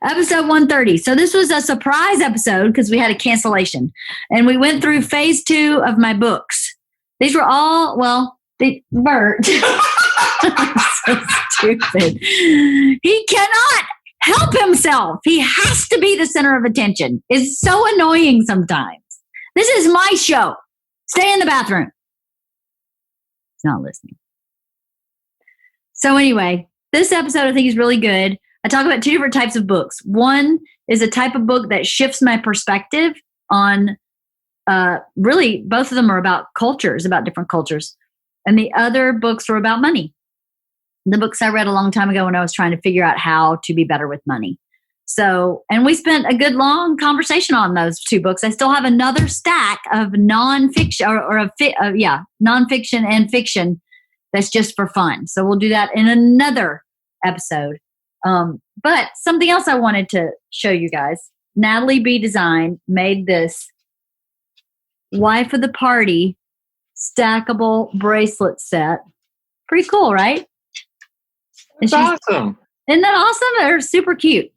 Episode 130. So this was a surprise episode because we had a cancellation. And we went through phase 2 of my books. These were all, Bert. So stupid. He cannot help himself. He has to be the center of attention. It's so annoying sometimes. This is my show. Stay in the bathroom. He's not listening. So anyway, this episode I think is really good. I talk about 2 different types of books. One is a type of book that shifts my perspective on, really, both of them are about cultures, about different cultures. And the other books are about money. The books I read a long time ago when I was trying to figure out how to be better with money. So, and we spent a good long conversation on those 2 books. I still have another stack of nonfiction nonfiction and fiction that's just for fun. So we'll do that in another episode. But something else I wanted to show you guys. Natalie B. Design made this wife of the party stackable bracelet set. Pretty cool, right? That's awesome. Isn't that awesome? They're super cute.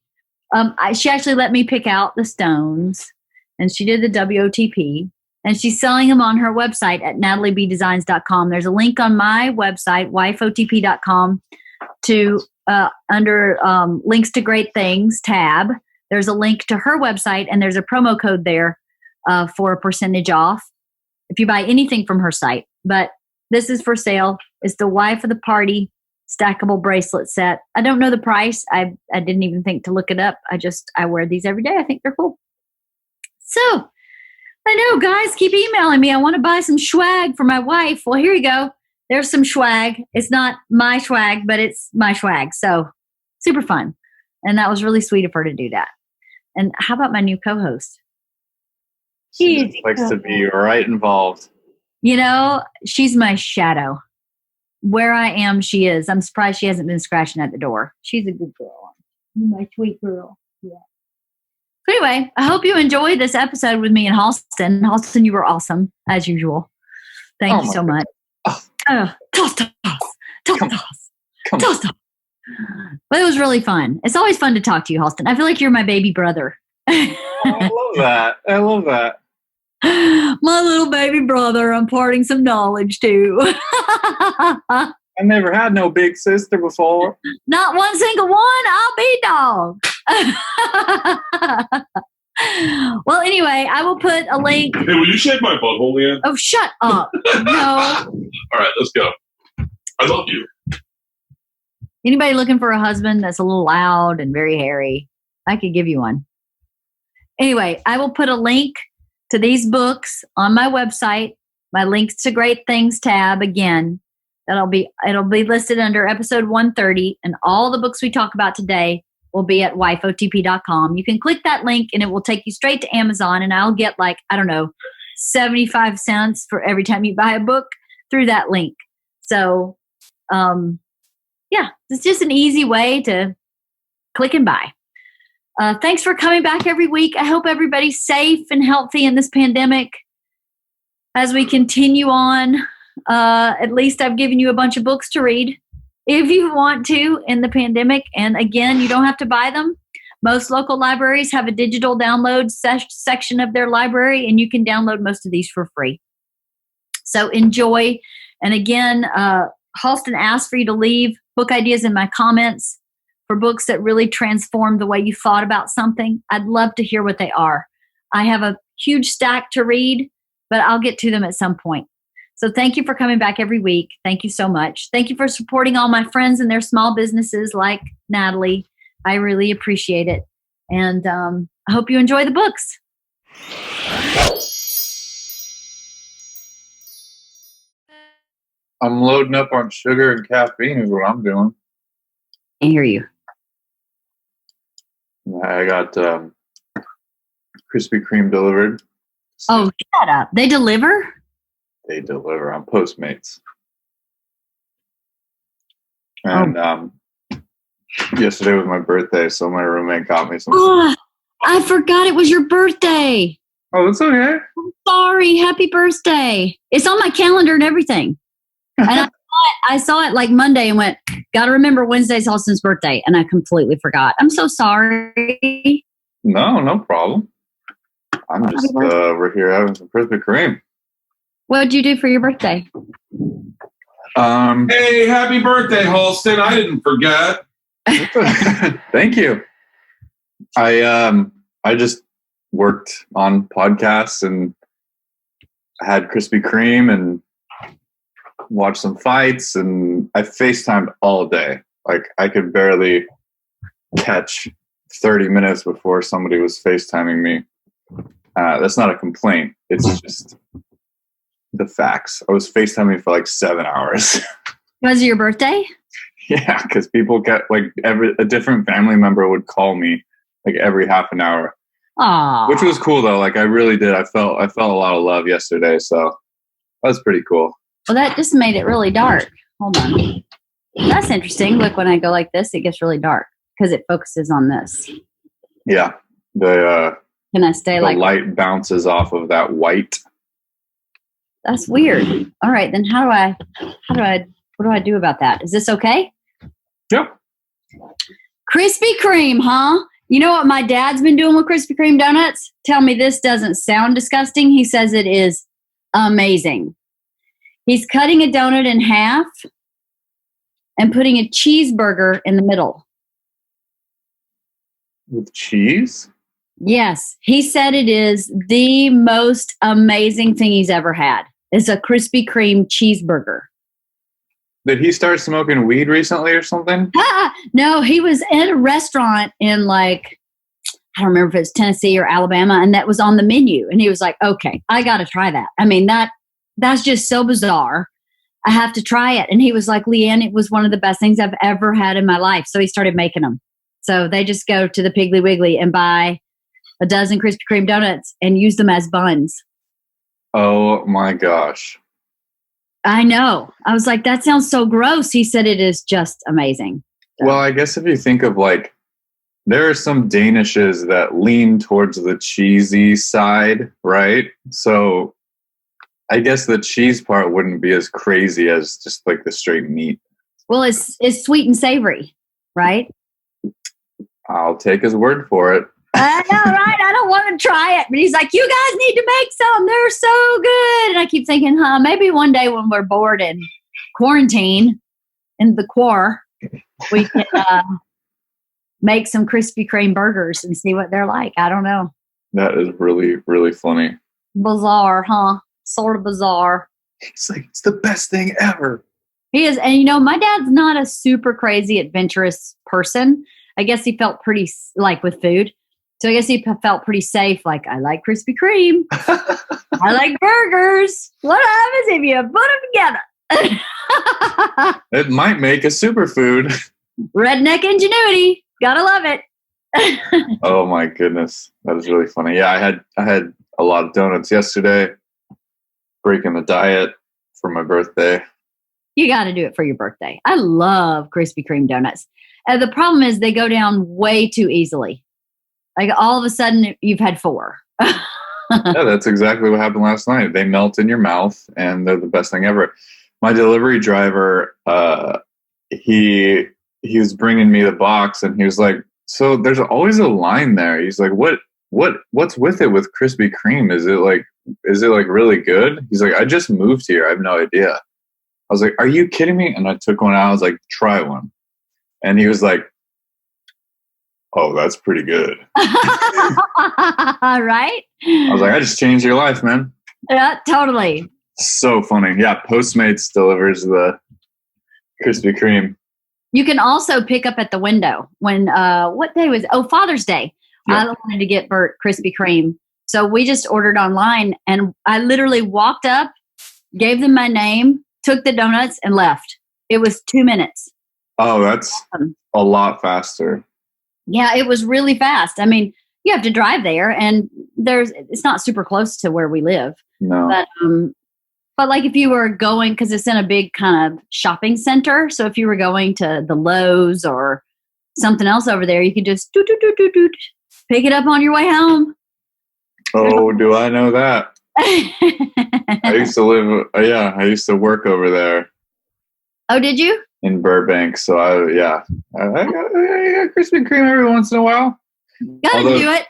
She actually let me pick out the stones, and she did the WOTP, and she's selling them on her website at nataliebdesigns.com. There's a link on my website, wifeotp.com, to under links to great things tab. There's a link to her website, and there's a promo code there for a percentage off if you buy anything from her site. But this is for sale. It's the wife of the party stackable bracelet set. I don't know the price. I didn't even think to look it up. I wear these every day. I think they're cool. So I know, guys, keep emailing me. I want to buy some swag for my wife. Well, here you go. There's some swag. It's not my swag, but it's my swag. So super fun. And that was really sweet of her to do that. And how about my new co-host? She likes to be right involved. You know, she's my shadow. Where I am, she is. I'm surprised she hasn't been scratching at the door. She's a good girl. My sweet girl. Yeah. So anyway, I hope you enjoyed this episode with me and Halston. Halston, you were awesome, as usual. Thank you so much. Toss. But it was really fun. It's always fun to talk to you, Halston. I feel like you're my baby brother. I love that. My little baby brother, I'm imparting some knowledge to. I never had no big sister before. Not one single one. I'll be dog. Well, anyway, I will put a link. Hey, will you shave my butthole, LeeAnn? Oh, shut up. No. All right, let's go. I love you. Anybody looking for a husband that's a little loud and very hairy, I could give you one. Anyway, I will put a link to these books on my website, my links to great things tab again. It'll be listed under episode 130, and all the books we talk about today will be at wifeotp.com. You can click that link and it will take you straight to Amazon, and I'll get 75 cents for every time you buy a book through that link. So, it's just an easy way to click and buy. Thanks for coming back every week. I hope everybody's safe and healthy in this pandemic. As we continue on, at least I've given you a bunch of books to read if you want to in the pandemic. And again, you don't have to buy them. Most local libraries have a digital download section of their library, and you can download most of these for free. So enjoy. And again, Halston asked for you to leave book ideas in my comments for books that really transform the way you thought about something. I'd love to hear what they are. I have a huge stack to read, but I'll get to them at some point. So thank you for coming back every week. Thank you so much. Thank you for supporting all my friends and their small businesses like Natalie. I really appreciate it. And I hope you enjoy the books. I'm loading up on sugar and caffeine is what I'm doing. I hear you. I got Krispy Kreme delivered. Oh, shut up. They deliver? They deliver on Postmates. And yesterday was my birthday, so my roommate got me some. Oh, I forgot it was your birthday. Oh, that's okay. I'm sorry. Happy birthday. It's on my calendar and everything. And I I saw it like Monday and went, got to remember Wednesday's Halston's birthday. And I completely forgot. I'm so sorry. No problem. I'm just we're here having some Krispy Kreme. What did you do for your birthday? Hey, happy birthday, Halston. I didn't forget. Thank you. I just worked on podcasts and had Krispy Kreme and watched some fights, and I FaceTimed all day. Like I could barely catch 30 minutes before somebody was FaceTiming me. That's not a complaint. It's just the facts. I was FaceTiming for like 7 hours. Was it your birthday? Yeah, because people get like a different family member would call me like every half an hour. Aww. Which was cool though. Like I really did. I felt a lot of love yesterday. So that was pretty cool. Well, that just made it really dark. Hold on. That's interesting. Look, when I go like this, it gets really dark because it focuses on this. Yeah. Can I stay the like light bounces off of that white. That's weird. All right, then what do I do about that? Is this okay? Yep. Krispy Kreme, huh? You know what my dad's been doing with Krispy Kreme donuts? Tell me this doesn't sound disgusting. He says it is amazing. He's cutting a donut in half and putting a cheeseburger in the middle. With cheese? Yes. He said it is the most amazing thing he's ever had. It's a Krispy Kreme cheeseburger. Did he start smoking weed recently or something? No, he was in a restaurant in like, I don't remember if it's Tennessee or Alabama, and that was on the menu. And he was like, okay, I got to try that. I mean, that's just so bizarre. I have to try it. And he was like, LeeAnn, it was one of the best things I've ever had in my life. So he started making them. So they just go to the Piggly Wiggly and buy a dozen Krispy Kreme donuts and use them as buns. Oh my gosh. I know. I was like, that sounds so gross. He said it is just amazing. So. Well, I guess if you think of like, there are some Danishes that lean towards the cheesy side, right? So I guess the cheese part wouldn't be as crazy as just like the straight meat. Well, it's sweet and savory, right? I'll take his word for it. I know, right? I don't want to try it. But he's like, you guys need to make some. They're so good. And I keep thinking, maybe one day when we're bored and quarantine in the quar, we can make some Krispy Kreme burgers and see what they're like. I don't know. That is really, really funny. Bizarre, huh? Sort of bizarre. It's like, it's the best thing ever. He is. And, my dad's not a super crazy adventurous person. I guess he felt pretty, like with food. So I guess he felt pretty safe. Like, I like Krispy Kreme. I like burgers. What happens if you put them together? It might make a superfood. Redneck ingenuity. Gotta love it. Oh my goodness. That is really funny. Yeah, I had a lot of donuts yesterday. Breaking the diet for my birthday. You got to do it for your birthday. I love Krispy Kreme donuts. The problem is they go down way too easily. Like all of a sudden you've had 4. Yeah, that's exactly what happened last night. They melt in your mouth and they're the best thing ever. My delivery driver, he was bringing me the box and he was like, so there's always a line there. He's like, what's with it with Krispy Kreme? Is it like really good? He's like, I just moved here. I have no idea. I was like, are you kidding me? And I took one out. I was like, try one. And he was like, oh, that's pretty good. Right? I was like, I just changed your life, man. Yeah, totally. So funny. Yeah, Postmates delivers the Krispy Kreme. You can also pick up at the window. When, what day was it? Oh, Father's Day. Yeah. I wanted to get Bert Krispy Kreme. So we just ordered online and I literally walked up, gave them my name, took the donuts and left. It was 2 minutes. Oh, that's a lot faster. Yeah, it was really fast. I mean, you have to drive there and it's not super close to where we live. No. But like if you were going, because it's in a big kind of shopping center. So if you were going to the Lowe's or something else over there, you could just pick it up on your way home. Oh, do I know that? I used to work over there. Oh, did you? in Burbank. So I got Krispy Kreme every once in a while. Gotta do it.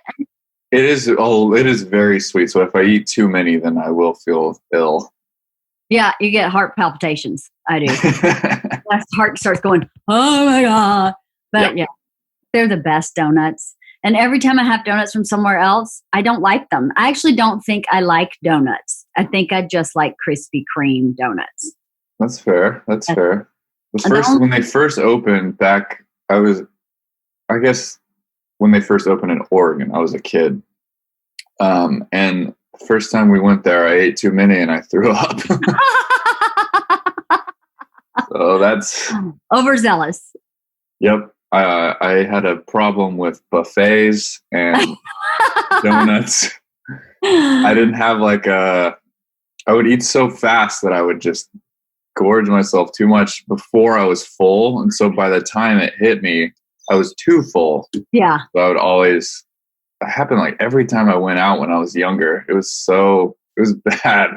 It is very sweet. So if I eat too many, then I will feel ill. Yeah, you get heart palpitations. I do. My heart starts going, oh my God. But yeah, they're the best donuts. And every time I have donuts from somewhere else, I don't like them. I actually don't think I like donuts. I think I just like Krispy Kreme donuts. That's fair. Fair. When they first opened back, I guess when they first opened in Oregon, I was a kid. And the first time we went there, I ate too many and I threw up. So that's overzealous. Yep. I had a problem with buffets and donuts. I didn't have I would eat so fast that I would just gorge myself too much before I was full. And so by the time it hit me, I was too full. Yeah. So it happened like every time I went out when I was younger. It was bad.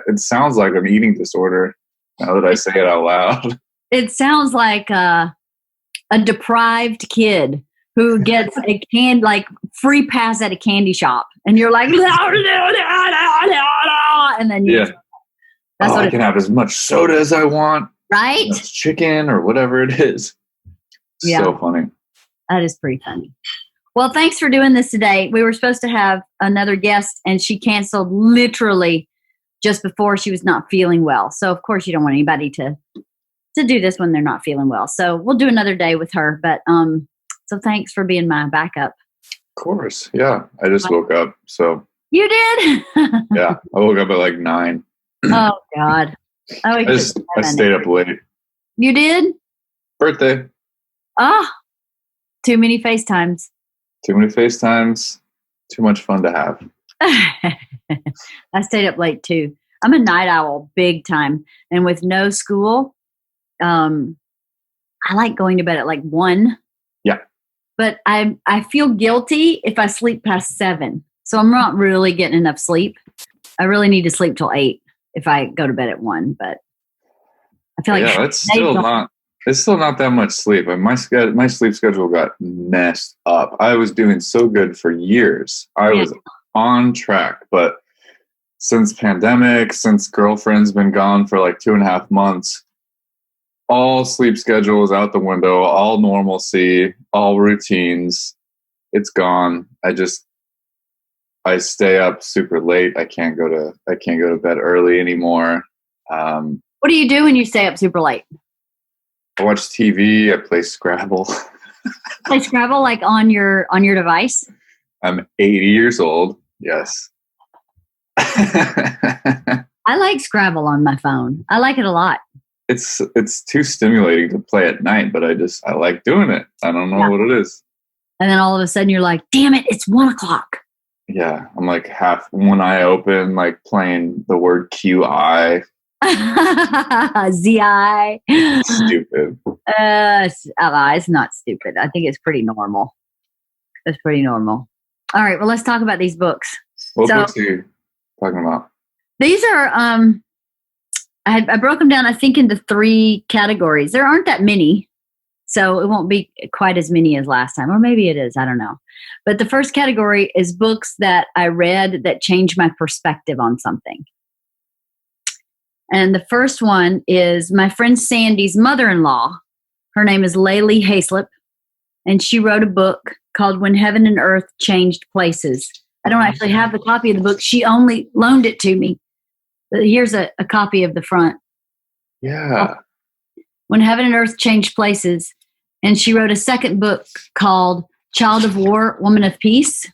It sounds like an eating disorder now that I say it out loud. It sounds like a deprived kid who gets a free pass at a candy shop, and you're like, and then that's what I can have as much soda as I want, right? Chicken or whatever it is. So funny. That is pretty funny. Well, thanks for doing this today. We were supposed to have another guest, and she canceled literally just before she was not feeling well. So, of course, you don't want anybody to do this when they're not feeling well. So we'll do another day with her. But so thanks for being my backup. Of course. Yeah. I just woke up. So you did? Yeah. I woke up at like 9. Oh God. I stayed up late. You did? Birthday. Too many FaceTimes. Too many FaceTimes. Too much fun to have. I stayed up late too. I'm a night owl big time. And with no school, I like going to bed at like 1. Yeah. But I feel guilty if I sleep past 7. So I'm not really getting enough sleep. I really need to sleep till 8 if I go to bed at 1. But I feel like it's still not that much sleep. My sleep schedule got messed up. I was doing so good for years. I was on track, but since pandemic, since girlfriend's been gone for like 2.5 months, all sleep schedules out the window, all normalcy, all routines, it's gone. I stay up super late. I can't go to bed early anymore. What do you do when you stay up super late? I watch TV. I play Scrabble. Play Scrabble like on your device? I'm 80 years old. Yes. I like Scrabble on my phone. I like it a lot. It's too stimulating to play at night, but I like doing it. I don't know what it is. And then all of a sudden you're like, damn it, it's 1 o'clock. Yeah. I'm like half one eye open, like playing the word QI. ZI. Stupid. It's not stupid. I think it's pretty normal. It's pretty normal. All right. Well, let's talk about these books. What books are you talking about? These are, I broke them down, I think, into 3 categories. There aren't that many, so it won't be quite as many as last time. Or maybe it is. I don't know. But the first category is books that I read that changed my perspective on something. And the first one is my friend Sandy's mother-in-law. Her name is Laylee Hayslip, and she wrote a book called When Heaven and Earth Changed Places. I don't actually have the copy of the book. She only loaned it to me. Here's a copy of the front. Yeah. When Heaven and Earth Changed Places. And she wrote a second book called Child of War, Woman of Peace.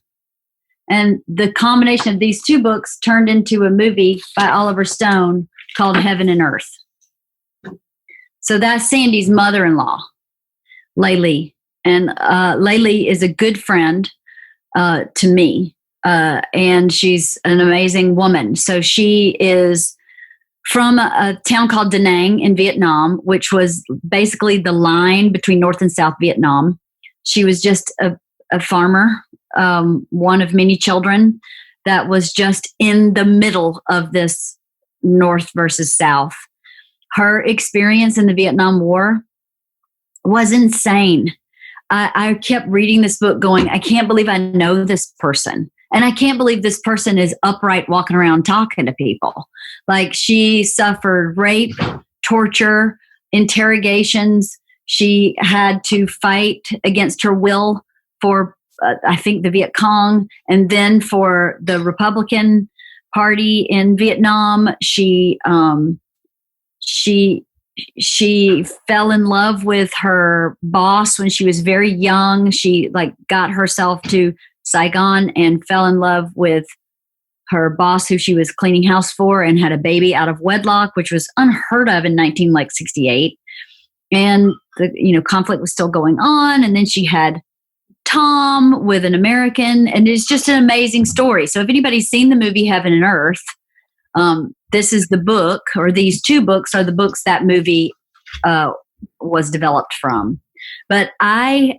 And the combination of these 2 books turned into a movie by Oliver Stone called Heaven and Earth. So that's Sandy's mother-in-law, Laylee. And Laylee is a good friend to me. And she's an amazing woman. So she is from a town called Da Nang in Vietnam, which was basically the line between North and South Vietnam. She was just a farmer, one of many children that was just in the middle of this North versus South. her experience in the Vietnam War was insane. I kept reading this book going, I can't believe I know this person. And I can't believe this person is upright walking around talking to people. Like, she suffered rape, torture, interrogations. She had to fight against her will for, I think, the Viet Cong, and then for the Republican Party in Vietnam. She fell in love with her boss when she was very young. She got herself to Saigon and fell in love with her boss, who she was cleaning house for, and had a baby out of wedlock, which was unheard of in 1968. And the conflict was still going on. And then she had Tom with an American, and it's just an amazing story. So if anybody's seen the movie Heaven and Earth, this is the book, or these two books are the books that movie was developed from. But I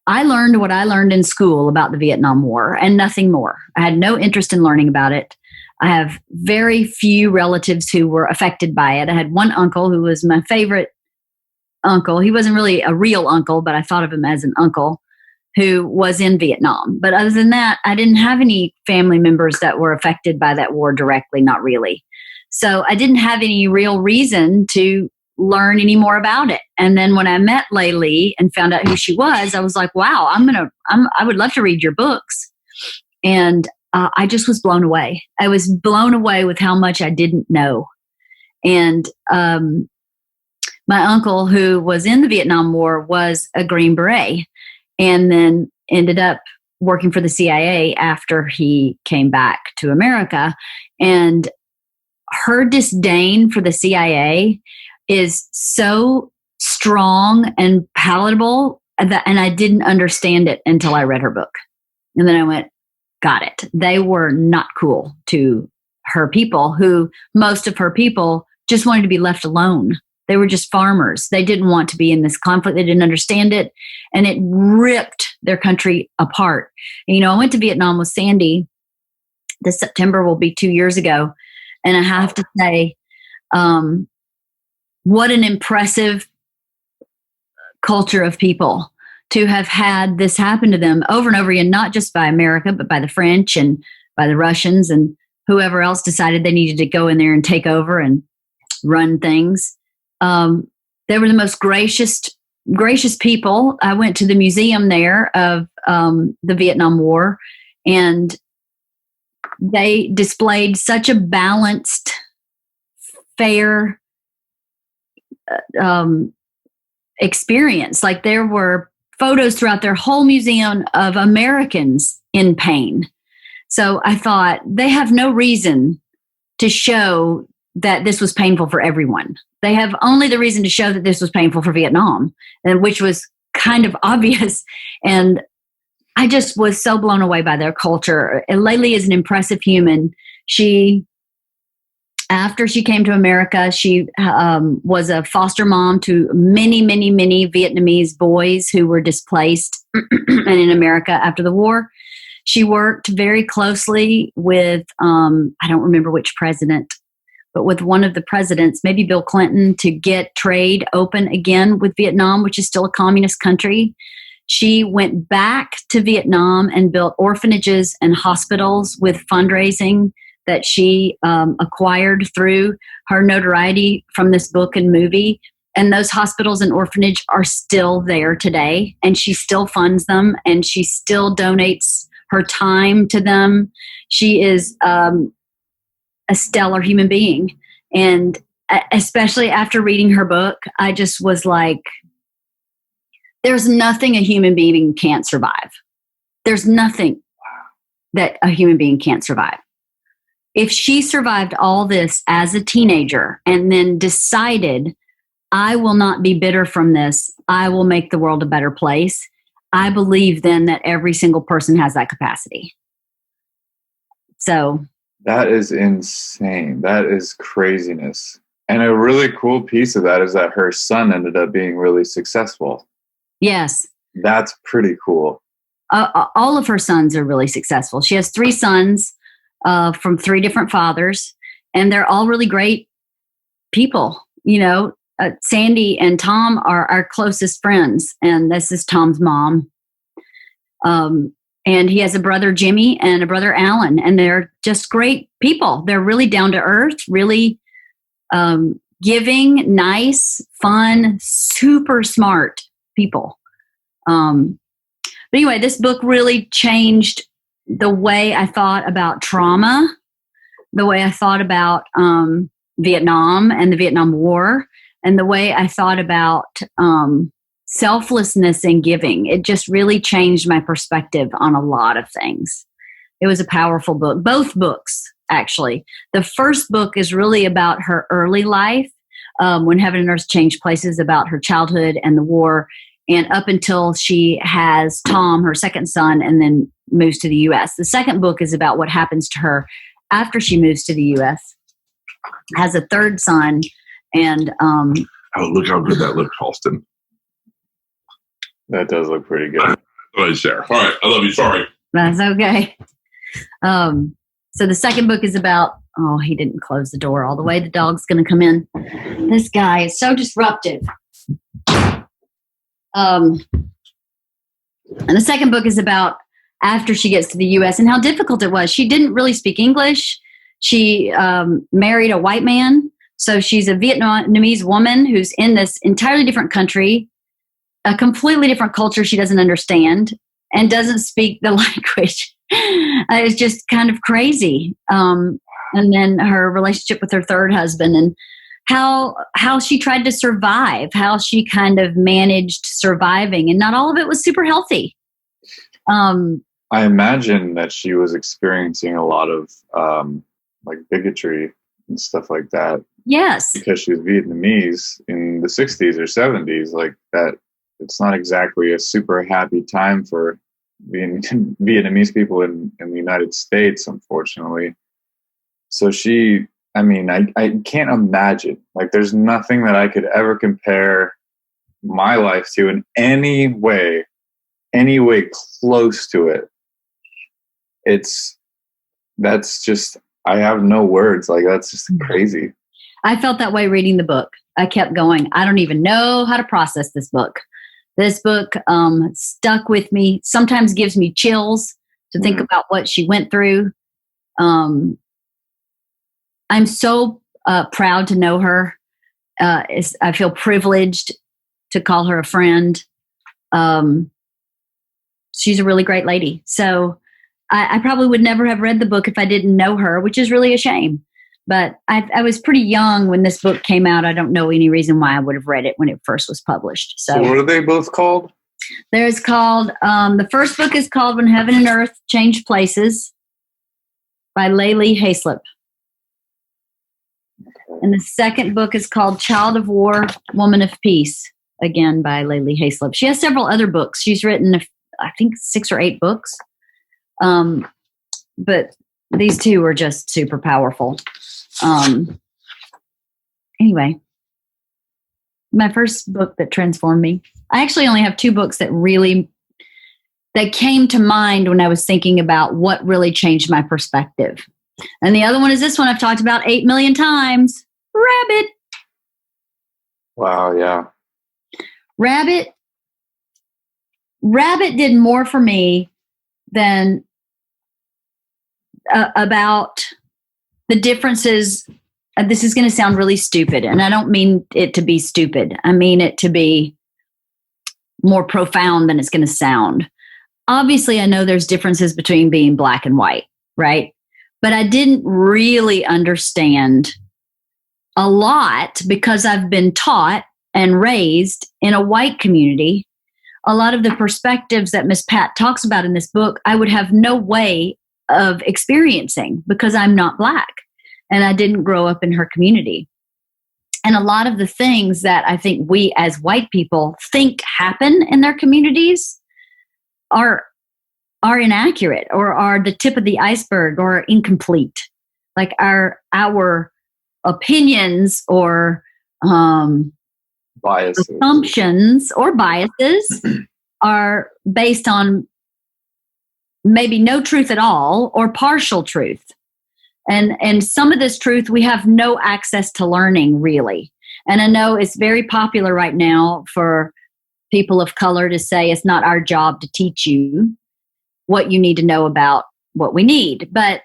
learned what I learned in school about the Vietnam War and nothing more. I had no interest in learning about it. I have very few relatives who were affected by it. I had one uncle who was my favorite uncle. He wasn't really a real uncle, but I thought of him as an uncle, who was in Vietnam. But other than that, I didn't have any family members that were affected by that war directly, not really. So I didn't have any real reason to learn any more about it. And then when I met Lee and found out who she was, I was like, wow, I would love to read your books. And I just was blown away. I was blown away with how much I didn't know. And my uncle, who was in the Vietnam War, was a Green Beret, and then ended up working for the CIA after he came back to America. And her disdain for the CIA is so strong and palatable and I didn't understand it until I read her book. And then I went, got it. They were not cool to her people, who most of her people just wanted to be left alone. They were just farmers. They didn't want to be in this conflict. They didn't understand it. And it ripped their country apart. And, I went to Vietnam with Sandy. This September will be 2 years ago. And I have to say, what an impressive culture of people to have had this happen to them over and over again, not just by America, but by the French and by the Russians and whoever else decided they needed to go in there and take over and run things. They were the most gracious people. I went to the museum there of the Vietnam War, and they displayed such a balanced, fair experience. Like, there were photos throughout their whole museum of Americans in pain. So I thought, they have no reason to show that this was painful for everyone. They have only the reason to show that this was painful for Vietnam, and which was kind of obvious. And I just was so blown away by their culture. And Lee is an impressive human. After she came to America, she was a foster mom to many, many, many Vietnamese boys who were displaced and in America after the war. She worked very closely with, I don't remember which president, but with one of the presidents, maybe Bill Clinton, to get trade open again with Vietnam, which is still a communist country. She went back to Vietnam and built orphanages and hospitals with fundraising that she acquired through her notoriety from this book and movie. And those hospitals and orphanage are still there today. And she still funds them, and she still donates her time to them. She is a stellar human being. And especially after reading her book, I just was like, there's nothing a human being can't survive. There's nothing that a human being can't survive. If she survived all this as a teenager and then decided, I will not be bitter from this, I will make the world a better place, I believe then that every single person has that capacity. So that is insane. That is craziness. And a really cool piece of that is that her son ended up being really successful. Yes. That's pretty cool. All of her sons are really successful. She has 3 sons from 3 different fathers. and they're all really great people. Sandy and Tom are our closest friends, and this is Tom's mom. And he has a brother, Jimmy, and a brother, Alan, and they're just great people. They're really down to earth, really giving, nice, fun, super smart people. But anyway, this book really changed the way I thought about trauma, the way I thought about Vietnam and the Vietnam War, and the way I thought about selflessness and giving. It just really changed my perspective on a lot of things. It was a powerful book. Both books, actually. The first book is really about her early life, when Heaven and Earth changed places, about her childhood and the war, and up until she has Tom, her second son, and then moves to the U.S. The second book is about what happens to her after she moves to the U.S., has a third son, and oh, look how good that looks, Halston. That does look pretty good. Right there. All right, I love you. Sorry. That's okay. So the second book is about, he didn't close the door all the way. The dog's going to come in. This guy is so disruptive. And the second book is about after she gets to the U.S. and how difficult it was. She didn't really speak English. She married a white man. So she's a Vietnamese woman who's in this entirely different country, a completely different culture she doesn't understand, and doesn't speak the language. It's just kind of crazy. And then her relationship with her third husband, and how she tried to survive, how she kind of managed surviving, and not all of it was super healthy. I imagine that she was experiencing a lot of like bigotry and stuff like that. Yes. Because she was Vietnamese in the 60s or 70s, like that. It's not exactly a super happy time for Vietnamese people in the United States, unfortunately. So I can't imagine. Like, there's nothing that I could ever compare my life to in any way close to it. That's just, I have no words. Like, that's just crazy. I felt that way reading the book. I kept going, I don't even know how to process this book. This book stuck with me, sometimes gives me chills to think about what she went through. I'm so proud to know her. I feel privileged to call her a friend. She's a really great lady. So I probably would never have read the book if I didn't know her, which is really a shame. But I was pretty young when this book came out. I don't know any reason why I would have read it when it first was published. So what are they both called? There's called, the first book is called When Heaven and Earth Changed Places by Laylee Haislip. And the second book is called Child of War, Woman of Peace, again by Laylee Haislip. She has several other books. She's written, I think, 6 or 8 books. But these two are just super powerful. Anyway, my first book that transformed me. I actually only have 2 books that came to mind when I was thinking about what really changed my perspective. And the other one is this one I've talked about 8 million times. Rabbit. Wow, yeah. Rabbit did more for me than about the differences. This is going to sound really stupid, and I don't mean it to be stupid. I mean it to be more profound than it's going to sound. Obviously, I know there's differences between being black and white, right? But I didn't really understand a lot because I've been taught and raised in a white community. A lot of the perspectives that Miss Pat talks about in this book, I would have no way of experiencing because I'm not black and I didn't grow up in her community. And a lot of the things that I think we as white people think happen in their communities are inaccurate or are the tip of the iceberg or incomplete. Like our opinions or biases, assumptions or biases are based on maybe no truth at all or partial truth. And some of this truth we have no access to learning, really. And I know it's very popular right now for people of color to say it's not our job to teach you what you need to know about what we need. But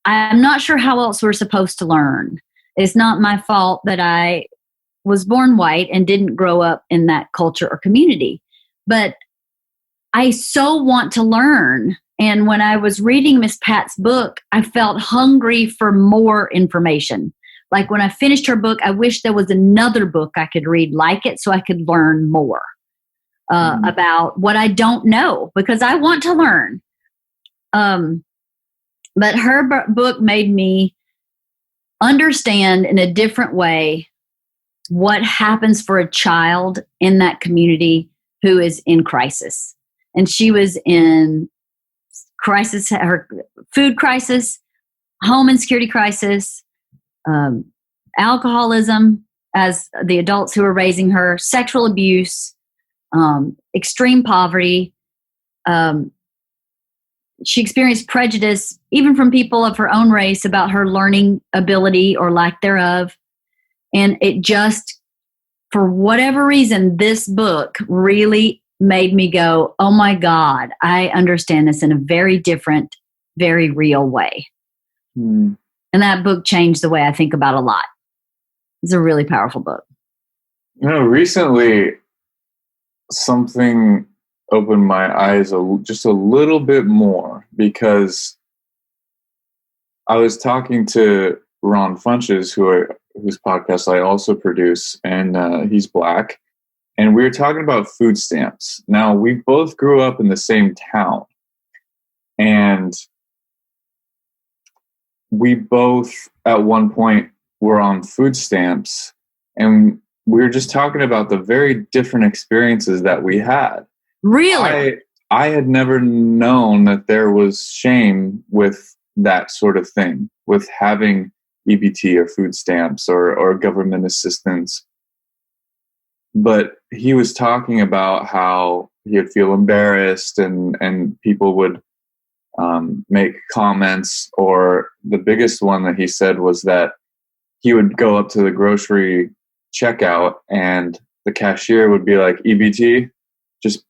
I'm not sure how else we're supposed to learn. It's not my fault that I was born white and didn't grow up in that culture or community. But I so want to learn. And when I was reading Miss Pat's book, I felt hungry for more information. Like when I finished her book, I wish there was another book I could read like it so I could learn more about what I don't know, because I want to learn. But her book made me understand in a different way what happens for a child in that community who is in crisis. And she was in crisis, her food crisis, home insecurity crisis, alcoholism as the adults who were raising her, sexual abuse, extreme poverty. She experienced prejudice even from people of her own race about her learning ability or lack thereof. And it just, for whatever reason, this book really made me go, oh my God, I understand this in a very different, very real way. And that book changed the way I think about a lot. It's a really powerful book. Recently, something opened my eyes just a little bit more, because I was talking to Ron Funches, whose podcast I also produce, and he's Black, and we were talking about food stamps. Now, we both grew up in the same town, and we both at one point were on food stamps, and we were just talking about the very different experiences that we had. Really? I had never known that there was shame with that sort of thing, with having EBT or food stamps or government assistance. But he was talking about how he would feel embarrassed and people would make comments, or the biggest one that he said was that he would go up to the grocery checkout and the cashier would be like, EBT, just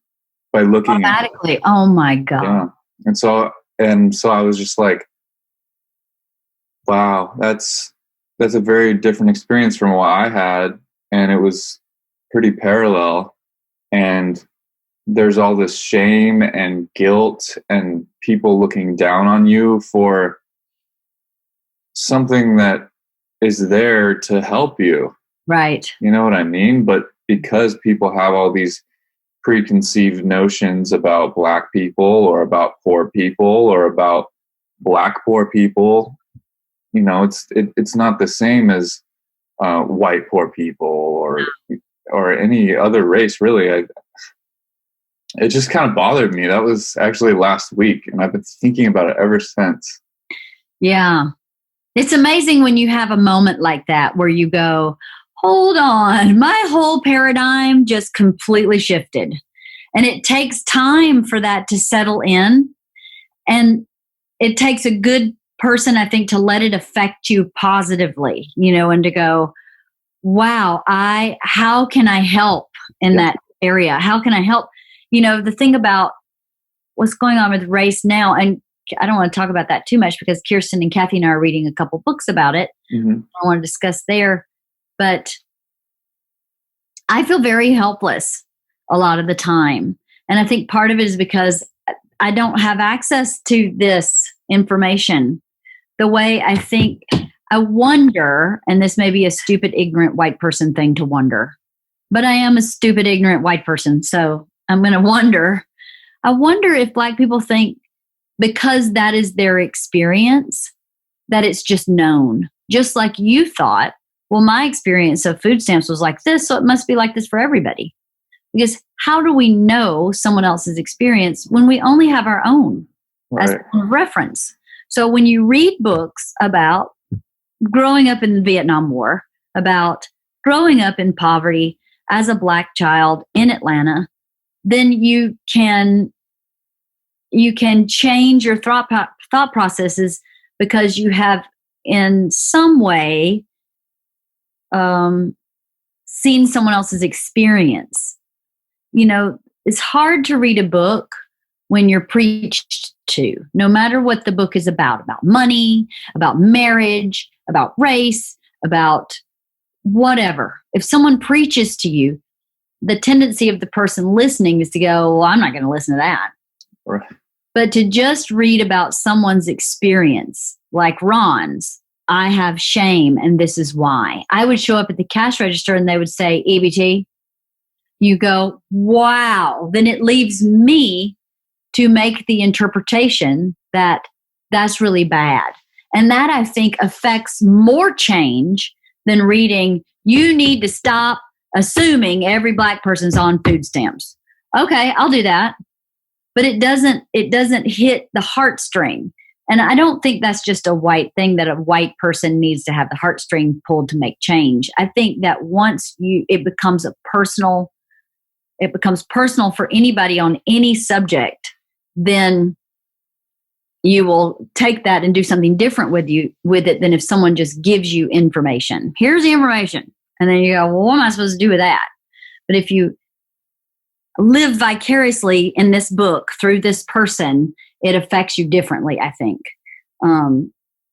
by looking automatically. Oh my God. Yeah. And so I was just like, wow, that's a very different experience from what I had. And it was pretty parallel. And there's all this shame and guilt and people looking down on you for something that is there to help you. Right. You know what I mean? But because people have all these preconceived notions about Black people or about poor people or about Black poor people, it's not the same as white poor people or any other race, really. It just kind of bothered me. That was actually last week, and I've been thinking about it ever since. Yeah. It's amazing when you have a moment like that where you go, hold on, my whole paradigm just completely shifted. And it takes time for that to settle in. And it takes a good person, I think, to let it affect you positively, and to go, wow, how can I help in that area? How can I help? The thing about what's going on with race now, and I don't want to talk about that too much because Kirsten and Kathy and I are reading a couple books about it. Mm-hmm. I want to discuss there. But I feel very helpless a lot of the time. And I think part of it is because I don't have access to this information the way I think. I wonder, and this may be a stupid, ignorant white person thing to wonder, but I am a stupid, ignorant white person. So I'm going to wonder. I wonder if Black people think because that is their experience, that it's just known. Just like you thought, well, my experience of food stamps was like this, so it must be like this for everybody. Because how do we know someone else's experience when we only have our own as a reference? So when you read books about growing up in the Vietnam War, about growing up in poverty as a Black child in Atlanta, then you can change your thought processes because you have in some way seen someone else's experience. You know, it's hard to read a book when you're preached to, no matter what the book is about money, about marriage, about race, about whatever. If someone preaches to you, the tendency of the person listening is to go, well, I'm not going to listen to that. Right. But to just read about someone's experience, like Ron's, I have shame and this is why. I would show up at the cash register and they would say, EBT. You go, wow. Then it leaves me to make the interpretation that that's really bad. And that, I think, affects more change than reading, you need to stop assuming every Black person's on food stamps. Okay, I'll do that. But it doesn't hit the heartstring. And I don't think that's just a white thing, that a white person needs to have the heartstring pulled to make change. I think that once it becomes personal for anybody on any subject, then you will take that and do something different with it than if someone just gives you information. Here's the information. And then you go, well, what am I supposed to do with that? But if you live vicariously in this book through this person, it affects you differently, I think.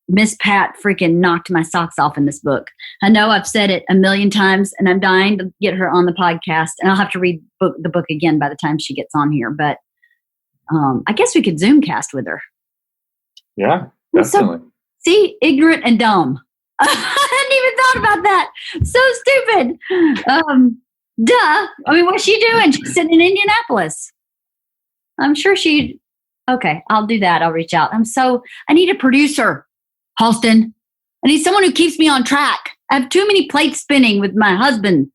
Miss Pat freaking knocked my socks off in this book. I know I've said it a million times, and I'm dying to get her on the podcast, and I'll have to read the book again by the time she gets on here. But I guess we could Zoomcast with her. Yeah, definitely. So, see, ignorant and dumb. I hadn't even thought about that. So stupid. Duh. I mean, what's she doing? She's sitting in Indianapolis. I'm sure okay, I'll do that. I'll reach out. I need a producer, Halston. I need someone who keeps me on track. I have too many plates spinning with my husband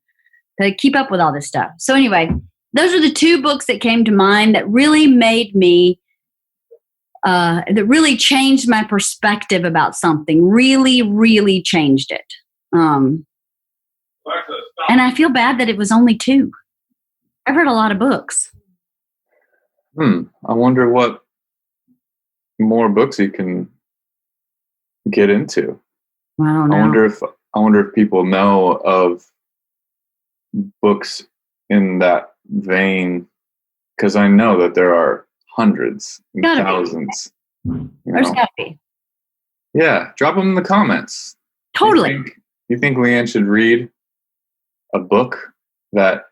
to keep up with all this stuff. So anyway, those are the two books that came to mind that really made me, that really changed my perspective about something. Really, really changed it. And I feel bad that it was only two. I've read a lot of books. I wonder what more books you can get into. I don't know. I wonder if people know of books in that vein, because I know that there are hundreds and thousands. There's got to be. Yeah, drop them in the comments. Totally. You think LeeAnn should read a book that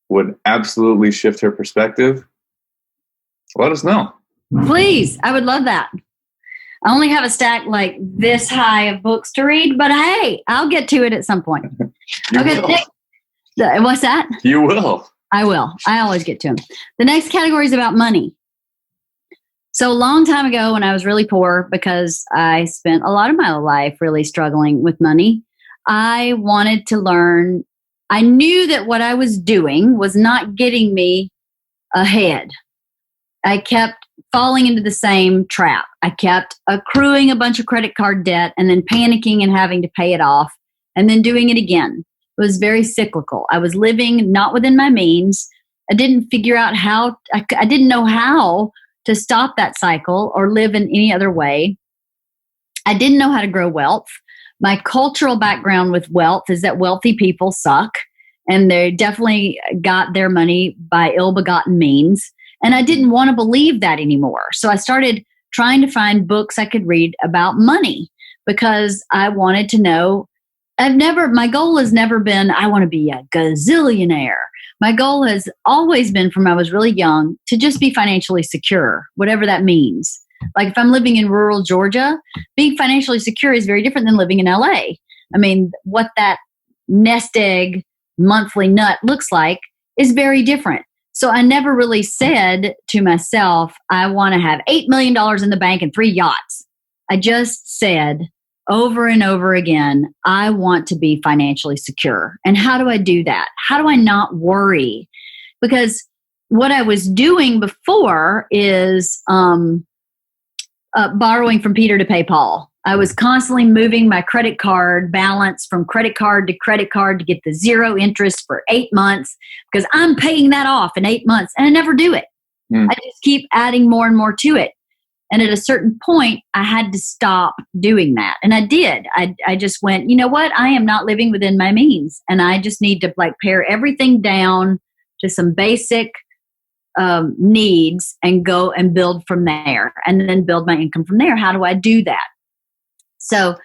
would absolutely shift her perspective? Let us know. Please. I would love that. I only have a stack like this high of books to read, but hey, I'll get to it at some point. Okay. What's that? You will. I will. I always get to them. The next category is about money. So a long time ago when I was really poor, because I spent a lot of my life really struggling with money, I wanted to learn. I knew that what I was doing was not getting me ahead. I kept falling into the same trap. I kept accruing a bunch of credit card debt and then panicking and having to pay it off and then doing it again. It was very cyclical. I was living not within my means. I didn't figure out I didn't know how to stop that cycle or live in any other way. I didn't know how to grow wealth. My cultural background with wealth is that wealthy people suck, and they definitely got their money by ill-begotten means. And I didn't want to believe that anymore. So I started trying to find books I could read about money, because I wanted to know. My goal has never been, I want to be a gazillionaire. My goal has always been, from I was really young, to just be financially secure, whatever that means. Like if I'm living in rural Georgia, being financially secure is very different than living in LA. I mean, what that nest egg monthly nut looks like is very different. So I never really said to myself, I want to have $8 million in the bank and 3 yachts. I just said over and over again, I want to be financially secure. And how do I do that? How do I not worry? Because what I was doing before is borrowing from Peter to pay Paul. I was constantly moving my credit card balance from credit card to get the zero interest for 8 months, because I'm paying that off in 8 months, and I never do it. I just keep adding more and more to it. And at a certain point, I had to stop doing that. And I did. I just went, you know what? I am not living within my means. And I just need to like pare everything down to some basic needs and go and build from there, and then build my income from there. How do I do that? So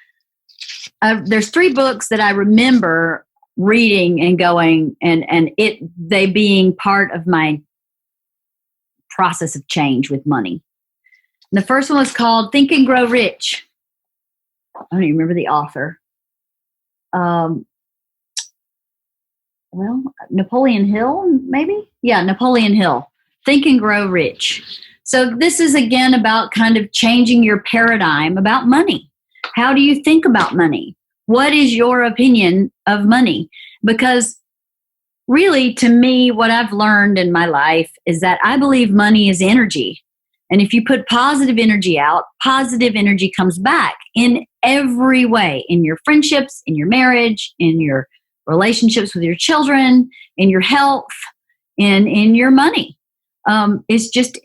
there's 3 books that I remember reading and going, and they being part of my process of change with money. And the first one was called Think and Grow Rich. I don't even remember the author. Napoleon Hill, maybe? Yeah, Napoleon Hill. Think and Grow Rich. So this is, again, about kind of changing your paradigm about money. How do you think about money? What is your opinion of money? Because really, to me, what I've learned in my life is that I believe money is energy. And if you put positive energy out, positive energy comes back in every way, in your friendships, in your marriage, in your relationships with your children, in your health, in your money. It's just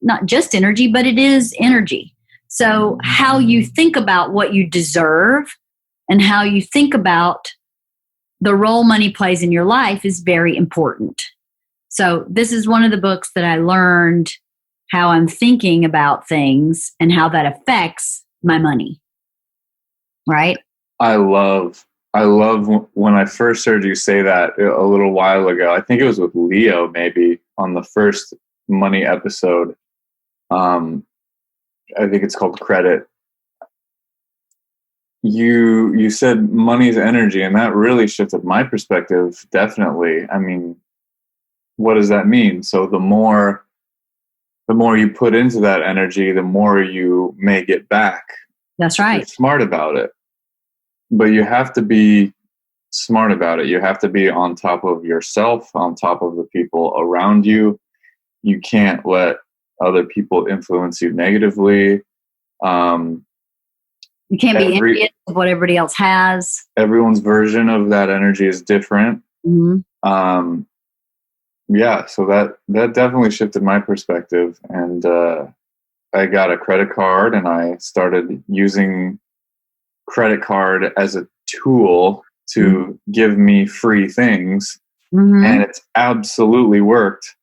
not just energy, but it is energy. So how you think about what you deserve and how you think about the role money plays in your life is very important. So this is one of the books that I learned how I'm thinking about things and how that affects my money. Right? I love when I first heard you say that a little while ago. I think it was with Leo, maybe on the first money episode. I think it's called Credit. You said money is energy, and that really shifted my perspective. Definitely. I mean, what does that mean? So the more you put into that energy, the more you may get back. That's right. You're smart about it. But you have to be smart about it. You have to be on top of yourself, on top of the people around you. You can't let other people influence you negatively. You can't be envious of what everybody else has. Everyone's version of that energy is different. Mm-hmm. Yeah, so that definitely shifted my perspective. And I got a credit card, and I started using credit card as a tool to give me free things. Mm-hmm. And it's absolutely worked.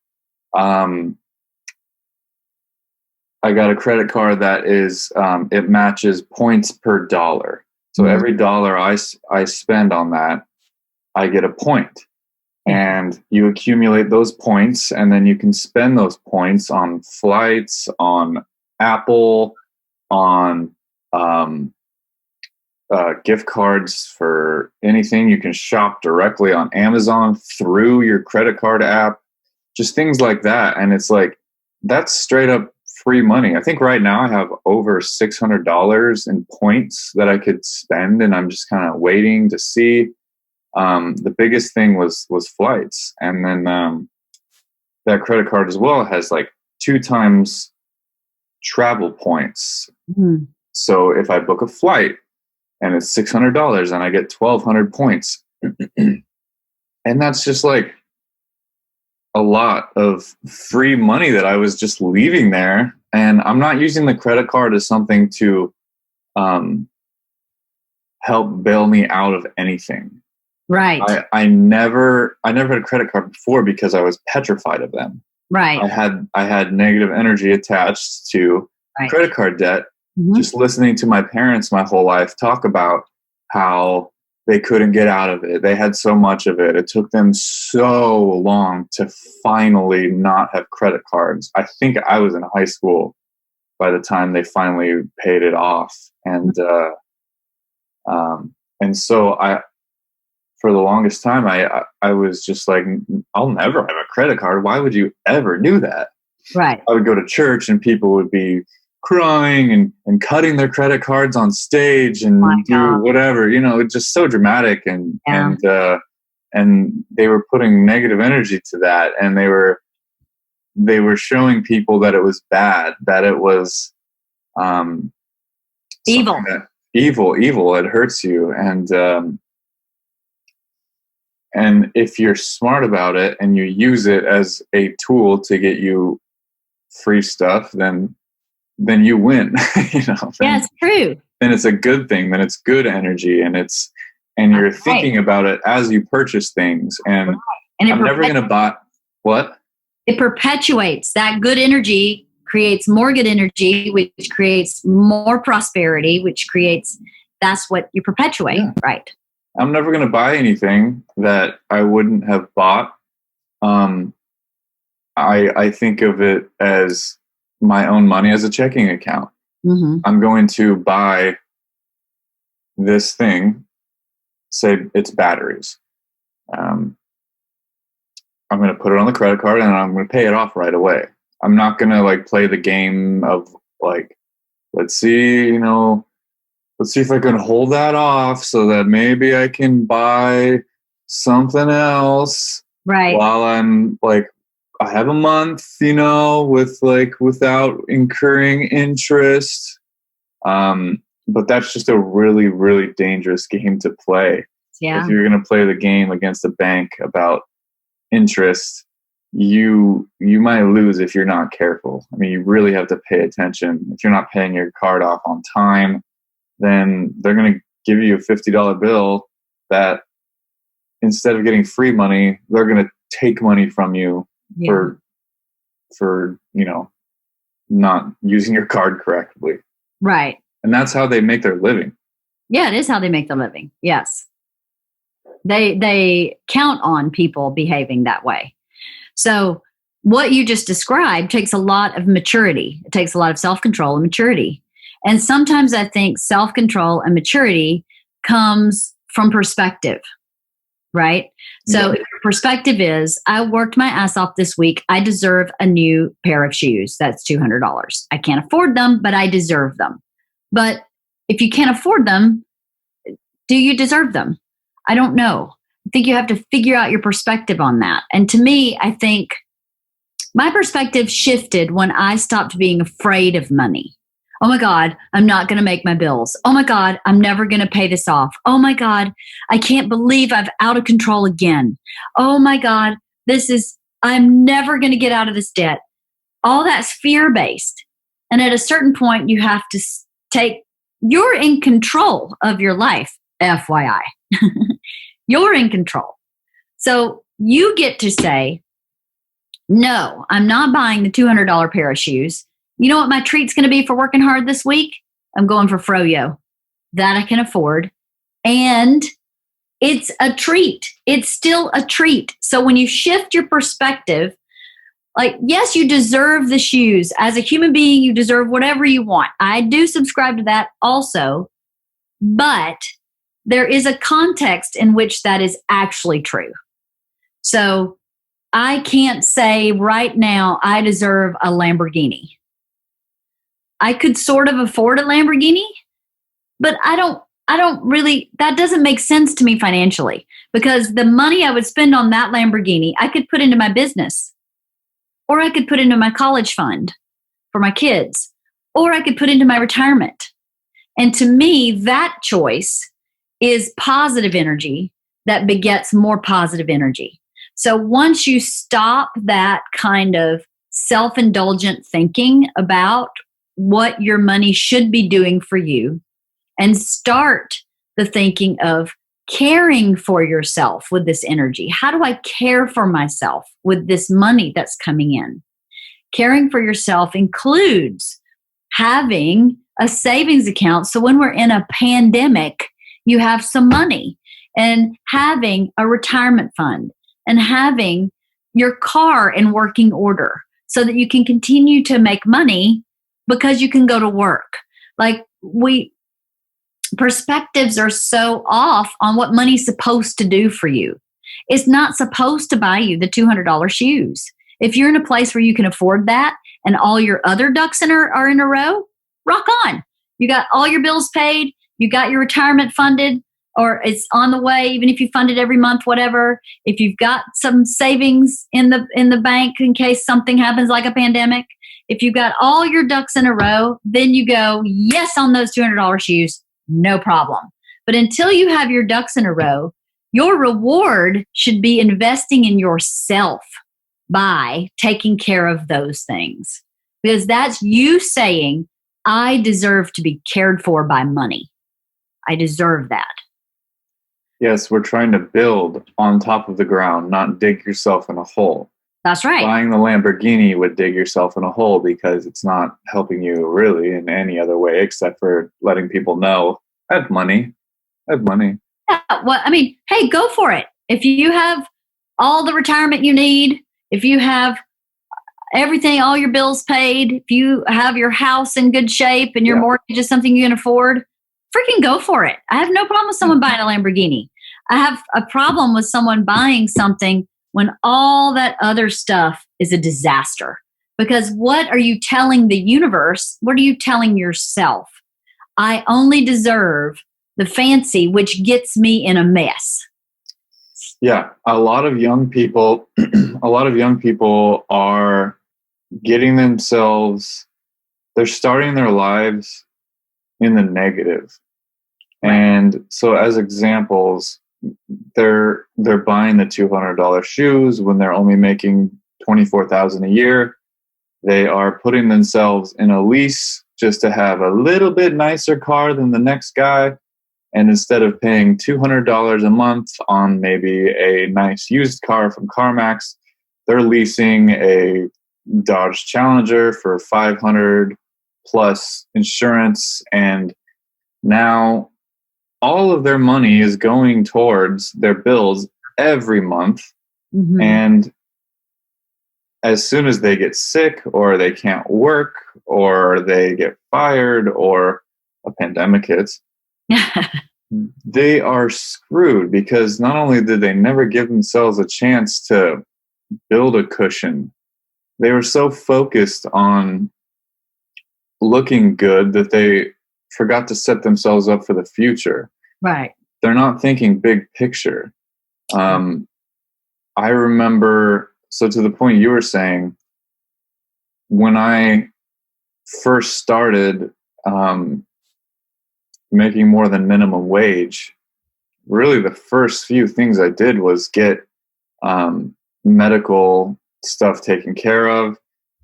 I got a credit card that is, it matches points per dollar. So every dollar I spend on that, I get a point. And you accumulate those points, and then you can spend those points on flights, on Apple, on gift cards for anything. You can shop directly on Amazon through your credit card app, just things like that. And it's like, that's straight up free money. I think right now I have over $600 in points that I could spend, and I'm just kind of waiting to see. The biggest thing was flights. And then that credit card as well has like 2 times travel points. Mm-hmm. So if I book a flight and it's $600 and I get 1,200 points, and that's just like a lot of free money that I was just leaving there. And I'm not using the credit card as something to help bail me out of anything. Right. I never had a credit card before because I was petrified of them. Right. I had negative energy attached to credit card debt. Mm-hmm. Just listening to my parents my whole life talk about how they couldn't get out of it. They had so much of it. It took them so long to finally not have credit cards. I think I was in high school by the time they finally paid it off. And so for the longest time, I was just like, I'll never have a credit card. Why would you ever do that? Right. I would go to church and people would be crying and cutting their credit cards on stage and do whatever, it's just so dramatic. And they were putting negative energy to that. And they were showing people that it was bad, that it was evil. Evil. It hurts you. And if you're smart about it and you use it as a tool to get you free stuff, then then you win. Yeah, it's true. Then it's a good thing. Then it's good energy, and you're thinking about it as you purchase things. And I'm never going to buy what? It perpetuates that good energy, creates more good energy, which creates more prosperity, which creates, that's what you perpetuate, right? I'm never going to buy anything that I wouldn't have bought. I think of it as my own money as a checking account. Mm-hmm. I'm going to buy this thing, say it's batteries. I'm going to put it on the credit card and I'm going to pay it off right away. I'm not going to like play the game of like, let's see if I can hold that off so that maybe I can buy something else. Right. While I'm like, I have a month, without incurring interest. But that's just a really, really dangerous game to play. Yeah. If you're going to play the game against the bank about interest, you might lose if you're not careful. I mean, you really have to pay attention. If you're not paying your card off on time, then they're going to give you a $50 bill that instead of getting free money, they're going to take money from you for not using your card correctly. Right. And that's how they make their living. Yeah, it is how they make their living. Yes. They count on people behaving that way. So what you just described takes a lot of maturity. It takes a lot of self-control and maturity. And sometimes I think self-control and maturity comes from perspective, right? So if your perspective is, I worked my ass off this week. I deserve a new pair of shoes. That's $200. I can't afford them, but I deserve them. But if you can't afford them, do you deserve them? I don't know. I think you have to figure out your perspective on that. And to me, I think my perspective shifted when I stopped being afraid of money. Oh my God, I'm not going to make my bills. Oh my God, I'm never going to pay this off. Oh my God, I can't believe I'm out of control again. Oh my God, I'm never going to get out of this debt. All that's fear-based. And at a certain point, you have to you're in control of your life, FYI. You're in control. So you get to say, no, I'm not buying the $200 pair of shoes. You know what my treat's going to be for working hard this week? I'm going for Froyo. That I can afford. And it's a treat. It's still a treat. So when you shift your perspective, like, yes, you deserve the shoes. As a human being, you deserve whatever you want. I do subscribe to that also. But there is a context in which that is actually true. So I can't say right now I deserve a Lamborghini. I could sort of afford a Lamborghini, but I don't really, that doesn't make sense to me financially, because the money I would spend on that Lamborghini, I could put into my business, or I could put into my college fund for my kids, or I could put into my retirement. And to me, that choice is positive energy that begets more positive energy. So once you stop that kind of self-indulgent thinking about what your money should be doing for you and start the thinking of caring for yourself with this energy. How do I care for myself with this money that's coming in? Caring for yourself includes having a savings account. So when we're in a pandemic, you have some money, and having a retirement fund, and having your car in working order so that you can continue to make money because you can go to work. Like, perspectives are so off on what money's supposed to do for you. It's not supposed to buy you the $200 shoes. If you're in a place where you can afford that and all your other ducks are in a row, rock on. You got all your bills paid. You got your retirement funded, or it's on the way, even if you fund it every month, whatever. If you've got some savings in the bank in case something happens like a pandemic, if you've got all your ducks in a row, then you go, yes, on those $200 shoes, no problem. But until you have your ducks in a row, your reward should be investing in yourself by taking care of those things. because that's you saying, I deserve to be cared for by money. I deserve that. Yes, we're trying to build on top of the ground, not dig yourself in a hole. That's right. Buying the Lamborghini would dig yourself in a hole because it's not helping you really in any other way except for letting people know, I have money. I have money. Yeah, well, I mean, hey, go for it. If you have all the retirement you need, if you have everything, all your bills paid, if you have your house in good shape and your mortgage is something you can afford, freaking go for it. I have no problem with someone buying a Lamborghini. I have a problem with someone buying something when all that other stuff is a disaster. Because what are you telling the universe? What are you telling yourself? I only deserve the fancy, which gets me in a mess. Yeah, a lot of young people are getting themselves, they're starting their lives in the negative. Right. And so as examples, they're buying the $200 shoes when they're only making $24,000 a year. They are putting themselves in a lease just to have a little bit nicer car than the next guy. And instead of paying $200 a month on maybe a nice used car from CarMax, they're leasing a Dodge Challenger for $500 plus insurance. And now all of their money is going towards their bills every month. Mm-hmm. And as soon as they get sick or they can't work or they get fired or a pandemic hits, they are screwed because not only did they never give themselves a chance to build a cushion, they were so focused on looking good that they forgot to set themselves up for the future. Right. They're not thinking big picture. I remember, so to the point you were saying, when I first started making more than minimum wage, really the first few things I did was get medical stuff taken care of,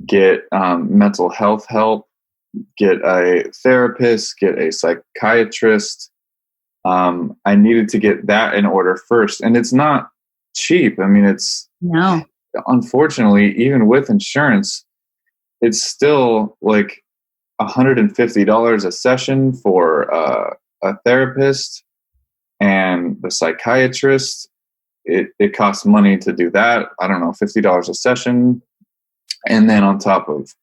get mental health help, get a therapist, get a psychiatrist. I needed to get that in order first. And it's not cheap. I mean, unfortunately, even with insurance, it's still like $150 a session for a therapist and the psychiatrist. It costs money to do that. I don't know, $50 a session. And then on top of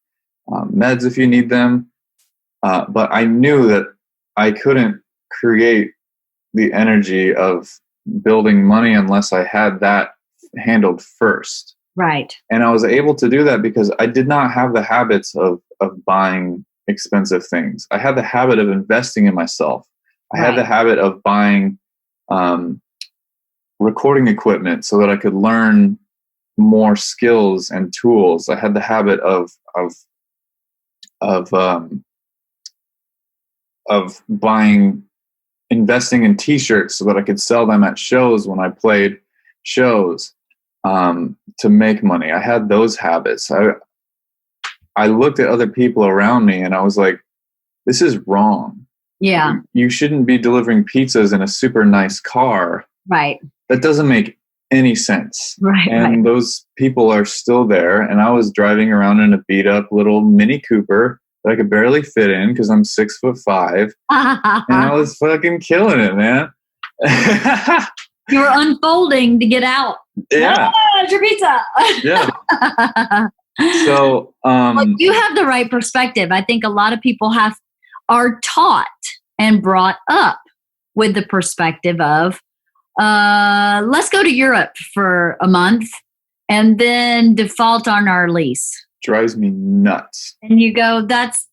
meds if you need them. But I knew that I couldn't create the energy of building money unless I had that handled first. Right. And I was able to do that because I did not have the habits of buying expensive things. I had the habit of investing in myself. I had the habit of buying recording equipment so that I could learn more skills and tools. I had the habit of investing in t-shirts so that I could sell them at shows when I played shows to make money. I had those habits. I looked at other people around me and I was like, this is wrong. Yeah. You shouldn't be delivering pizzas in a super nice car. Right. That doesn't make any sense. Right. And those people are still there. And I was driving around in a beat up little Mini Cooper that I could barely fit in because I'm 6'5". And I was fucking killing it, man. You were unfolding to get out. Yeah. It's your pizza. Yeah. So you have the right perspective. I think a lot of people are taught and brought up with the perspective of let's go to Europe for a month and then default on our lease. Drives me nuts. And you go,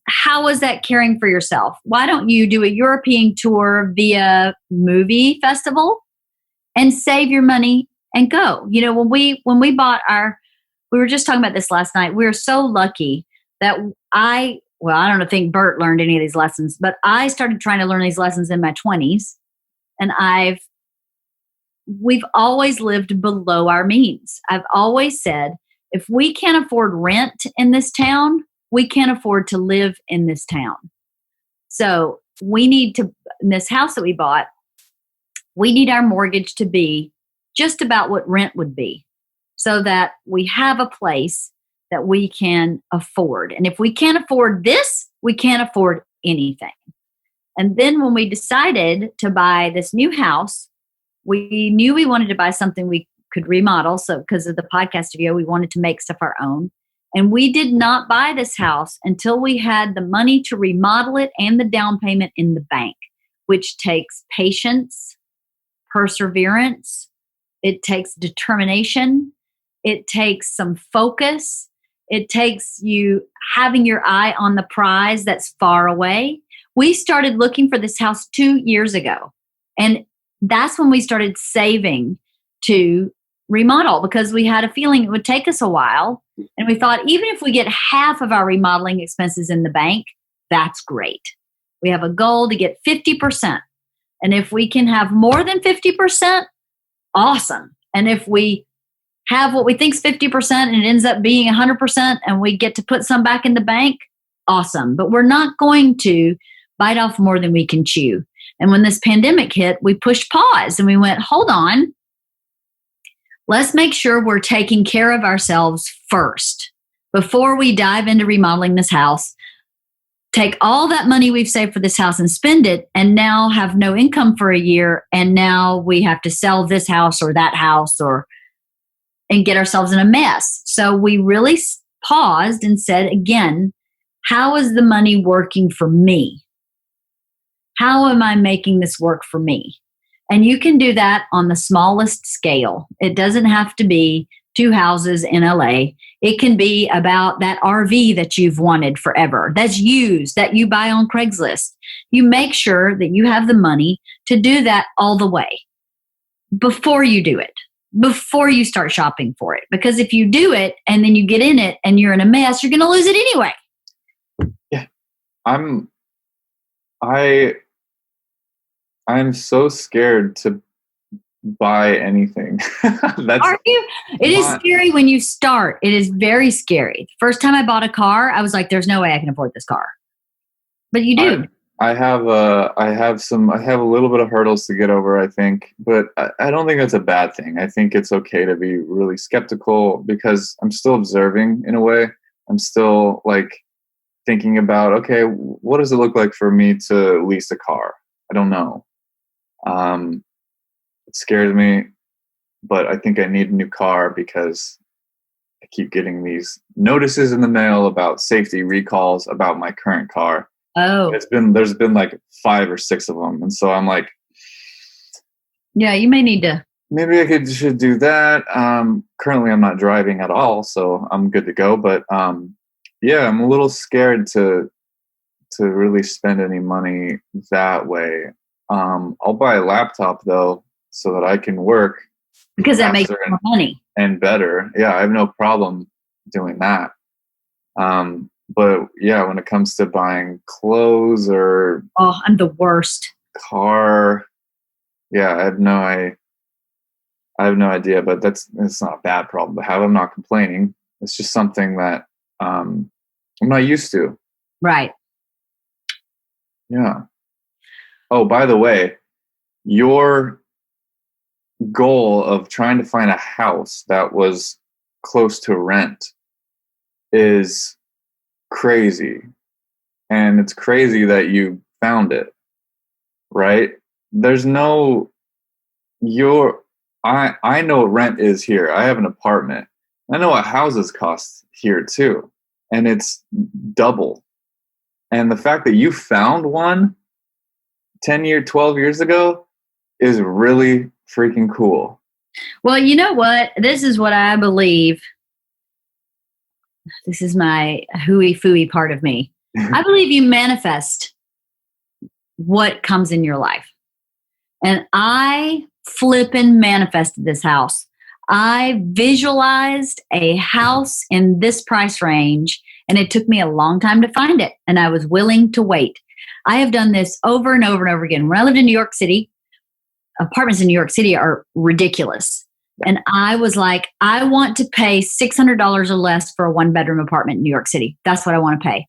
how is that caring for yourself? Why don't you do a European tour via movie festival and save your money and go? You know, when we bought we were just talking about this last night. We were so lucky that I don't think Bert learned any of these lessons, but I started trying to learn these lessons in my 20s. And we've always lived below our means. I've always said, if we can't afford rent in this town, we can't afford to live in this town. So we need to, in this house that we bought, we need our mortgage to be just about what rent would be so that we have a place that we can afford. And if we can't afford this, we can't afford anything. And then when we decided to buy this new house, we knew we wanted to buy something we could remodel. So because of the podcast studio, we wanted to make stuff our own. And we did not buy this house until we had the money to remodel it and the down payment in the bank, which takes patience, perseverance. It takes determination. It takes some focus. It takes you having your eye on the prize that's far away. We started looking for this house 2 years ago. And that's when we started saving to remodel because we had a feeling it would take us a while. And we thought, even if we get half of our remodeling expenses in the bank, that's great. We have a goal to get 50%. And if we can have more than 50%, awesome. And if we have what we think is 50% and it ends up being 100% and we get to put some back in the bank, awesome. But we're not going to bite off more than we can chew. And when this pandemic hit, we pushed pause and we went, hold on. Let's make sure we're taking care of ourselves first before we dive into remodeling this house. Take all that money we've saved for this house and spend it, and now have no income for a year. And now we have to sell this house or that house and get ourselves in a mess. So we really paused and said, again, how is the money working for me? How am I making this work for me? And you can do that on the smallest scale. It doesn't have to be 2 houses in LA. It can be about that RV that you've wanted forever, that's used, that you buy on Craigslist. You make sure that you have the money to do that all the way before you do it, before you start shopping for it. Because if you do it and then you get in it and you're in a mess, you're going to lose it anyway. Yeah. I'm so scared to buy anything. Are you? It is scary when you start. It is very scary. First time I bought a car, I was like, there's no way I can afford this car. But you do. I have a little bit of hurdles to get over, I think, but I don't think that's a bad thing. I think it's okay to be really skeptical because I'm still observing in a way. I'm still like thinking about, okay, what does it look like for me to lease a car? I don't know. It scares me, but I think I need a new car because I keep getting these notices in the mail about safety recalls about my current car. Oh, there's been like 5 or 6 of them, and so I'm like, yeah, you may need to. Maybe I should do that. Currently, I'm not driving at all, so I'm good to go. But yeah, I'm a little scared to really spend any money that way. I'll buy a laptop though, so that I can work because that makes more money and better. Yeah, I have no problem doing that. But yeah, when it comes to buying clothes or I'm the worst. Car, yeah, I have no idea. But it's not a bad problem to have. I'm not complaining. It's just something that I'm not used to. Right. Yeah. Oh, by the way, your goal of trying to find a house that was close to rent is crazy. And it's crazy that you found it, right? There's no, I know what rent is here. I have an apartment. I know what houses cost here too. And it's double. And the fact that you found one 12 years ago is really freaking cool. Well, you know what? This is what I believe. This is my hooey-fooey part of me. I believe you manifest what comes in your life. And I flippin' manifested this house. I visualized a house in this price range, and it took me a long time to find it. And I was willing to wait. I have done this over and over and over again. When I lived in New York City, apartments in New York City are ridiculous. And I was like, I want to pay $600 or less for a 1-bedroom apartment in New York City. That's what I want to pay.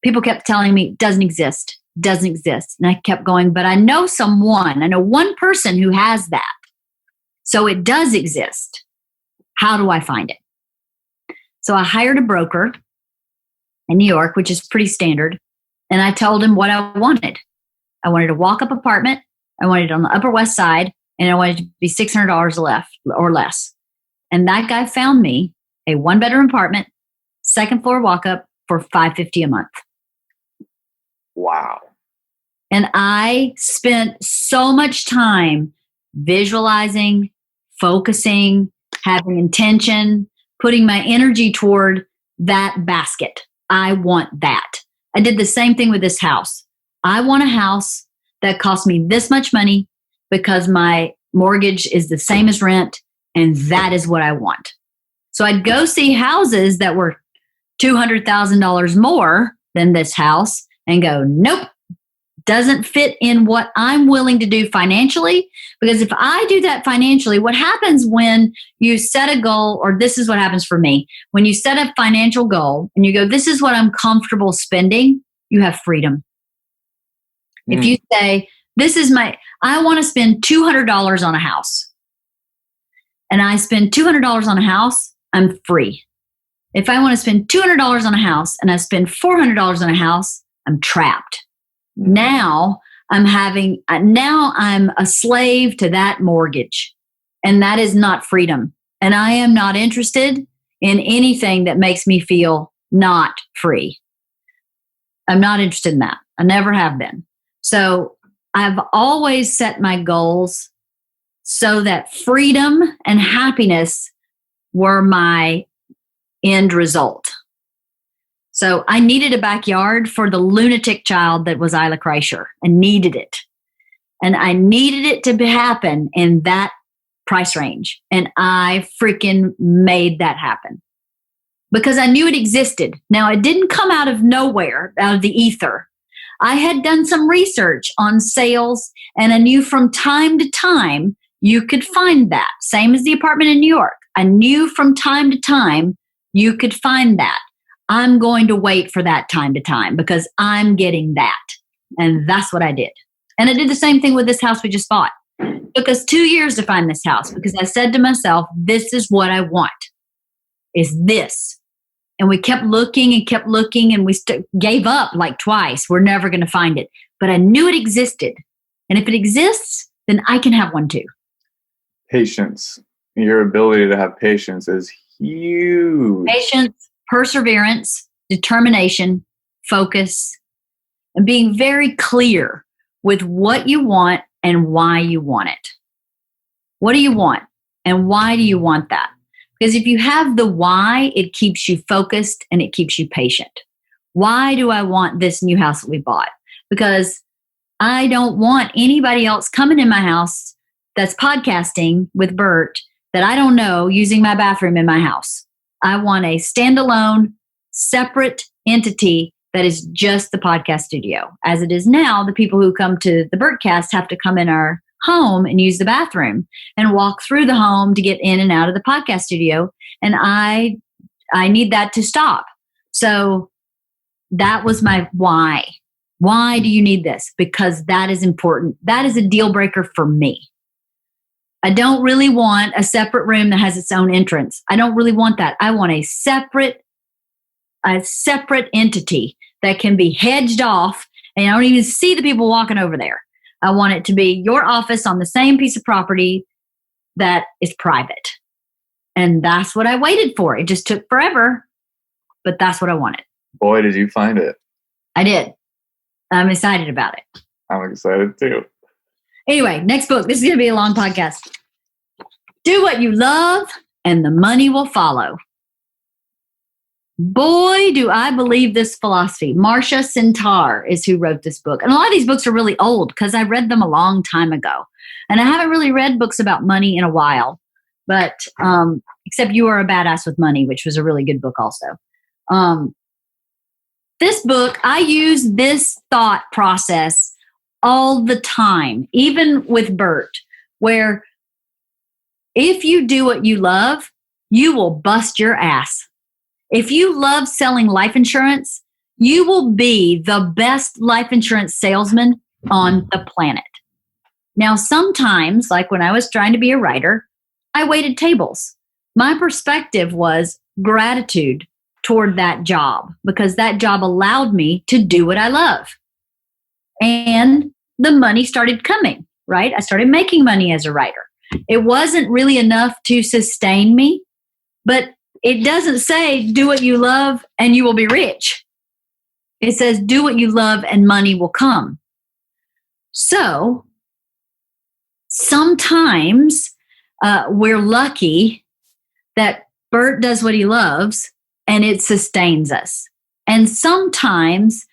People kept telling me, doesn't exist. And I kept going, but I know one person who has that. So it does exist. How do I find it? So I hired a broker in New York, which is pretty standard. And I told him what I wanted. I wanted a walk-up apartment. I wanted it on the Upper West Side. And I wanted it to be $600 or less. And that guy found me a 1-bedroom apartment, 2nd floor walk-up for $550 a month. Wow. And I spent so much time visualizing, focusing, having intention, putting my energy toward that basket. I want that. I did the same thing with this house. I want a house that cost me this much money because my mortgage is the same as rent, and that is what I want. So I'd go see houses that were $200,000 more than this house and go, nope, doesn't fit in what I'm willing to do financially. Because if I do that financially, what happens when you set a goal, or this is what happens for me, when you set a financial goal and you go, this is what I'm comfortable spending, you have freedom. If you say, I want to spend $200 on a house, and I spend $200 on a house, I'm free. If I want to spend $200 on a house and I spend $400 on a house, I'm trapped. Now I'm a slave to that mortgage, and that is not freedom. And I am not interested in anything that makes me feel not free. I'm not interested in that. I never have been. So I've always set my goals so that freedom and happiness were my end result. So I needed a backyard for the lunatic child that was Isla Kreischer, and needed it. And I needed it to happen in that price range. And I freaking made that happen because I knew it existed. Now, it didn't come out of nowhere, out of the ether. I had done some research on sales, and I knew from time to time you could find that. Same as the apartment in New York. I knew from time to time you could find that. I'm going to wait for that time to time because I'm getting that. And that's what I did. And I did the same thing with this house we just bought. It took us 2 years to find this house because I said to myself, this is what I want, is this. And we kept looking and we gave up like twice. We're never going to find it. But I knew it existed. And if it exists, then I can have one too. Patience. Your ability to have patience is huge. Patience, perseverance, determination, focus, and being very clear with what you want and why you want it. What do you want? And why do you want that? Because if you have the why, it keeps you focused and it keeps you patient. Why do I want this new house that we bought? Because I don't want anybody else coming in my house that's podcasting with Bert that I don't know using my bathroom in my house. I want a standalone, separate entity that is just the podcast studio. As it is now, the people who come to the Bertcast have to come in our home and use the bathroom and walk through the home to get in and out of the podcast studio. And I need that to stop. So that was my why. Why do you need this? Because that is important. That is a deal breaker for me. I don't really want a separate room that has its own entrance. I don't really want that. I want a separate entity that can be hedged off and I don't even see the people walking over there. I want it to be your office on the same piece of property that is private. And that's what I waited for. It just took forever, but that's what I wanted. Boy, did you find it. I did. I'm excited about it. I'm excited too. Anyway, next book. This is going to be a long podcast. Do what you love and the money will follow. Boy, do I believe this philosophy. Marcia Centaur is who wrote this book. And a lot of these books are really old because I read them a long time ago. And I haven't really read books about money in a while. But except You Are a Badass with Money, which was a really good book also. This book, I use this thought process all the time, even with Bert, where If you do what you love, you will bust your ass. If you love selling life insurance, you will be the best life insurance salesman on the planet. Now, sometimes, like when I was trying to be a writer, I waited tables. My perspective was gratitude toward that job because that job allowed me to do what I love. And the money started coming, right? I started making money as a writer. It wasn't really enough to sustain me, but it doesn't say do what you love and you will be rich. It says do what you love and money will come. So sometimes we're lucky that Bert does what he loves and it sustains us. And sometimes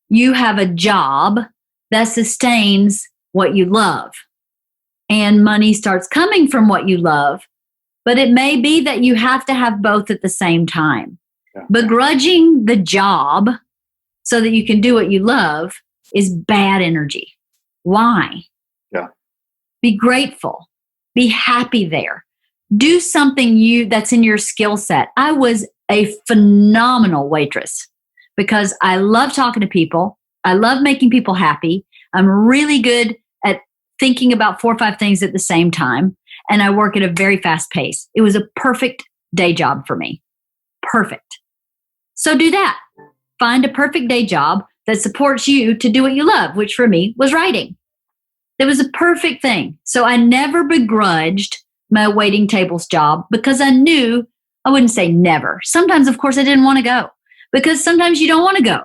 you have a job that sustains what you love and money starts coming from what you love. But it may be that you have to have both at the same time. Yeah. Begrudging the job so that you can do what you love is bad energy. Why? Yeah. Be grateful. Be happy there. Do something that's in your skill set. I was a phenomenal waitress because I love talking to people. I love making people happy. I'm really good at thinking about 4 or 5 things at the same time. And I work at a very fast pace. It was a perfect day job for me. Perfect. So do that. Find a perfect day job that supports you to do what you love, which for me was writing. It was a perfect thing. So I never begrudged my waiting tables job because I knew, I wouldn't say never. Sometimes, of course, I didn't want to go because sometimes you don't want to go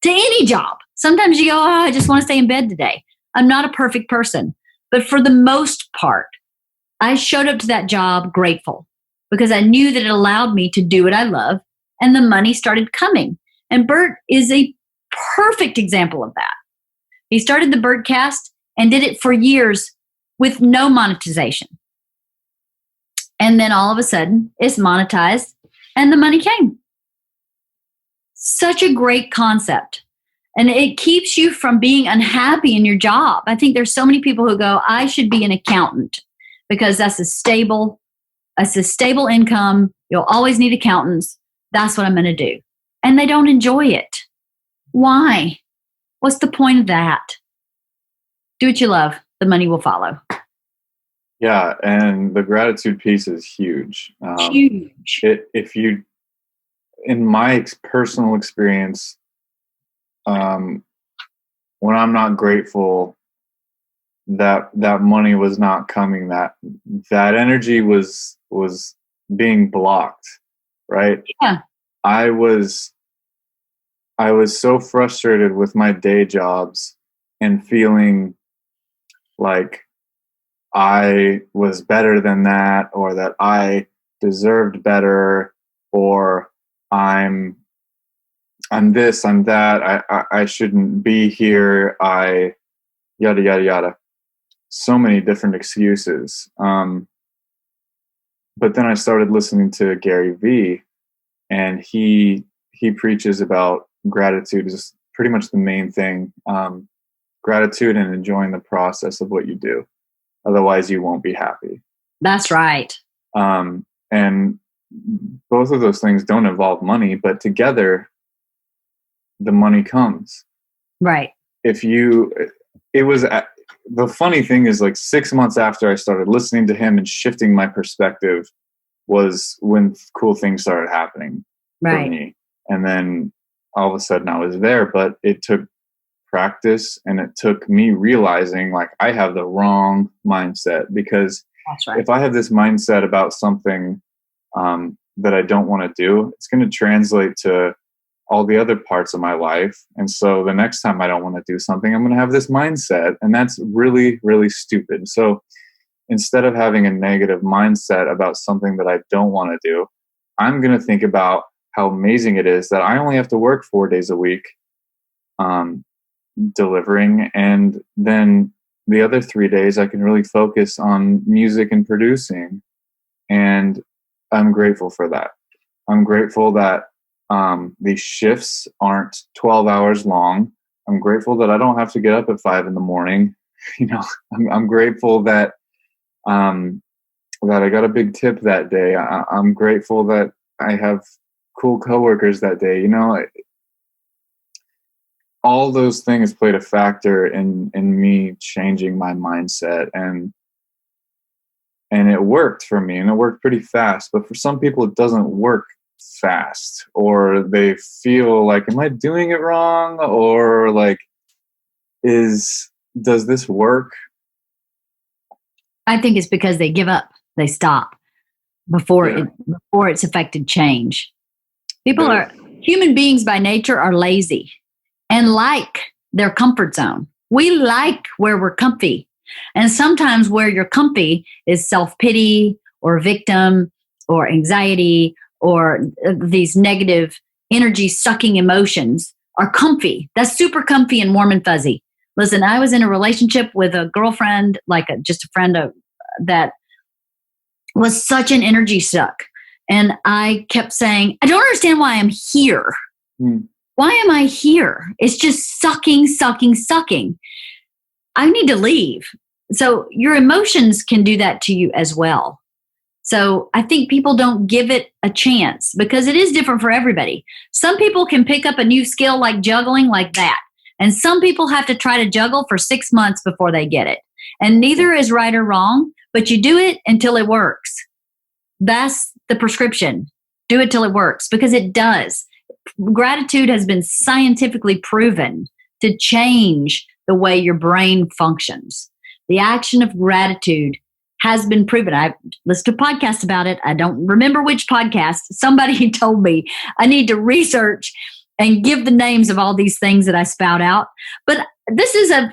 to any job. Sometimes you go, oh, I just want to stay in bed today. I'm not a perfect person. But for the most part, I showed up to that job grateful because I knew that it allowed me to do what I love and the money started coming. And Bert is a perfect example of that. He started the Birdcast and did it for years with no monetization. And then all of a sudden it's monetized and the money came. Such a great concept. And it keeps you from being unhappy in your job. I think there's so many people who go, I should be an accountant because that's a stable income. You'll always need accountants. That's what I'm going to do. And they don't enjoy it. Why? What's the point of that? Do what you love. The money will follow. Yeah, and the gratitude piece is huge. Huge. In my personal experience, when I'm not grateful that money was not coming, that energy was being blocked, right? Yeah. I was so frustrated with my day jobs and feeling like I was better than that, or that I deserved better, or I'm this, I'm that, I shouldn't be here, I yada, yada, yada. So many different excuses. But then I started listening to Gary Vee, and he preaches about gratitude is pretty much the main thing. Gratitude and enjoying the process of what you do. Otherwise, you won't be happy. That's right. And both of those things don't involve money, but together, the money comes. Right. The funny thing is, like 6 months after I started listening to him and shifting my perspective was when cool things started happening for me. And then all of a sudden I was there, but it took practice and it took me realizing like I have the wrong mindset, because if I have this mindset about something that I don't want to do, it's going to translate to all the other parts of my life. And so the next time I don't want to do something, I'm going to have this mindset, and that's really, really stupid. So instead of having a negative mindset about something that I don't want to do, I'm going to think about how amazing it is that I only have to work 4 days a week delivering, and then the other 3 days I can really focus on music and producing. And I'm grateful for that. I'm grateful that these shifts aren't 12 hours long. I'm grateful that I don't have to get up at 5 a.m. I'm grateful that that I got a big tip that day. I'm grateful that I have cool coworkers that day. All those things played a factor in me changing my mindset, and it worked for me, and it worked pretty fast. But for some people, it doesn't work fast, or they feel like, am I doing it wrong? Or like, does this work? I think it's because they give up, they stop before it's affected change. Human beings by nature are lazy and like their comfort zone. We like where we're comfy. And sometimes where you're comfy is self-pity or victim or anxiety or these negative energy sucking emotions are comfy. That's super comfy and warm and fuzzy. Listen, I was in a relationship with a girlfriend, just a friend that was such an energy suck. And I kept saying, I don't understand why I'm here. Why am I here? It's just sucking. I need to leave. So your emotions can do that to you as well. So I think people don't give it a chance because it is different for everybody. Some people can pick up a new skill like juggling like that. And some people have to try to juggle for 6 months before they get it. And neither is right or wrong, but you do it until it works. That's the prescription. Do it till it works because it does. Gratitude has been scientifically proven to change the way your brain functions. The action of gratitude has been proven. I've listened to a podcast about it. I don't remember which podcast. Somebody told me I need to research and give the names of all these things that I spout out. But this is a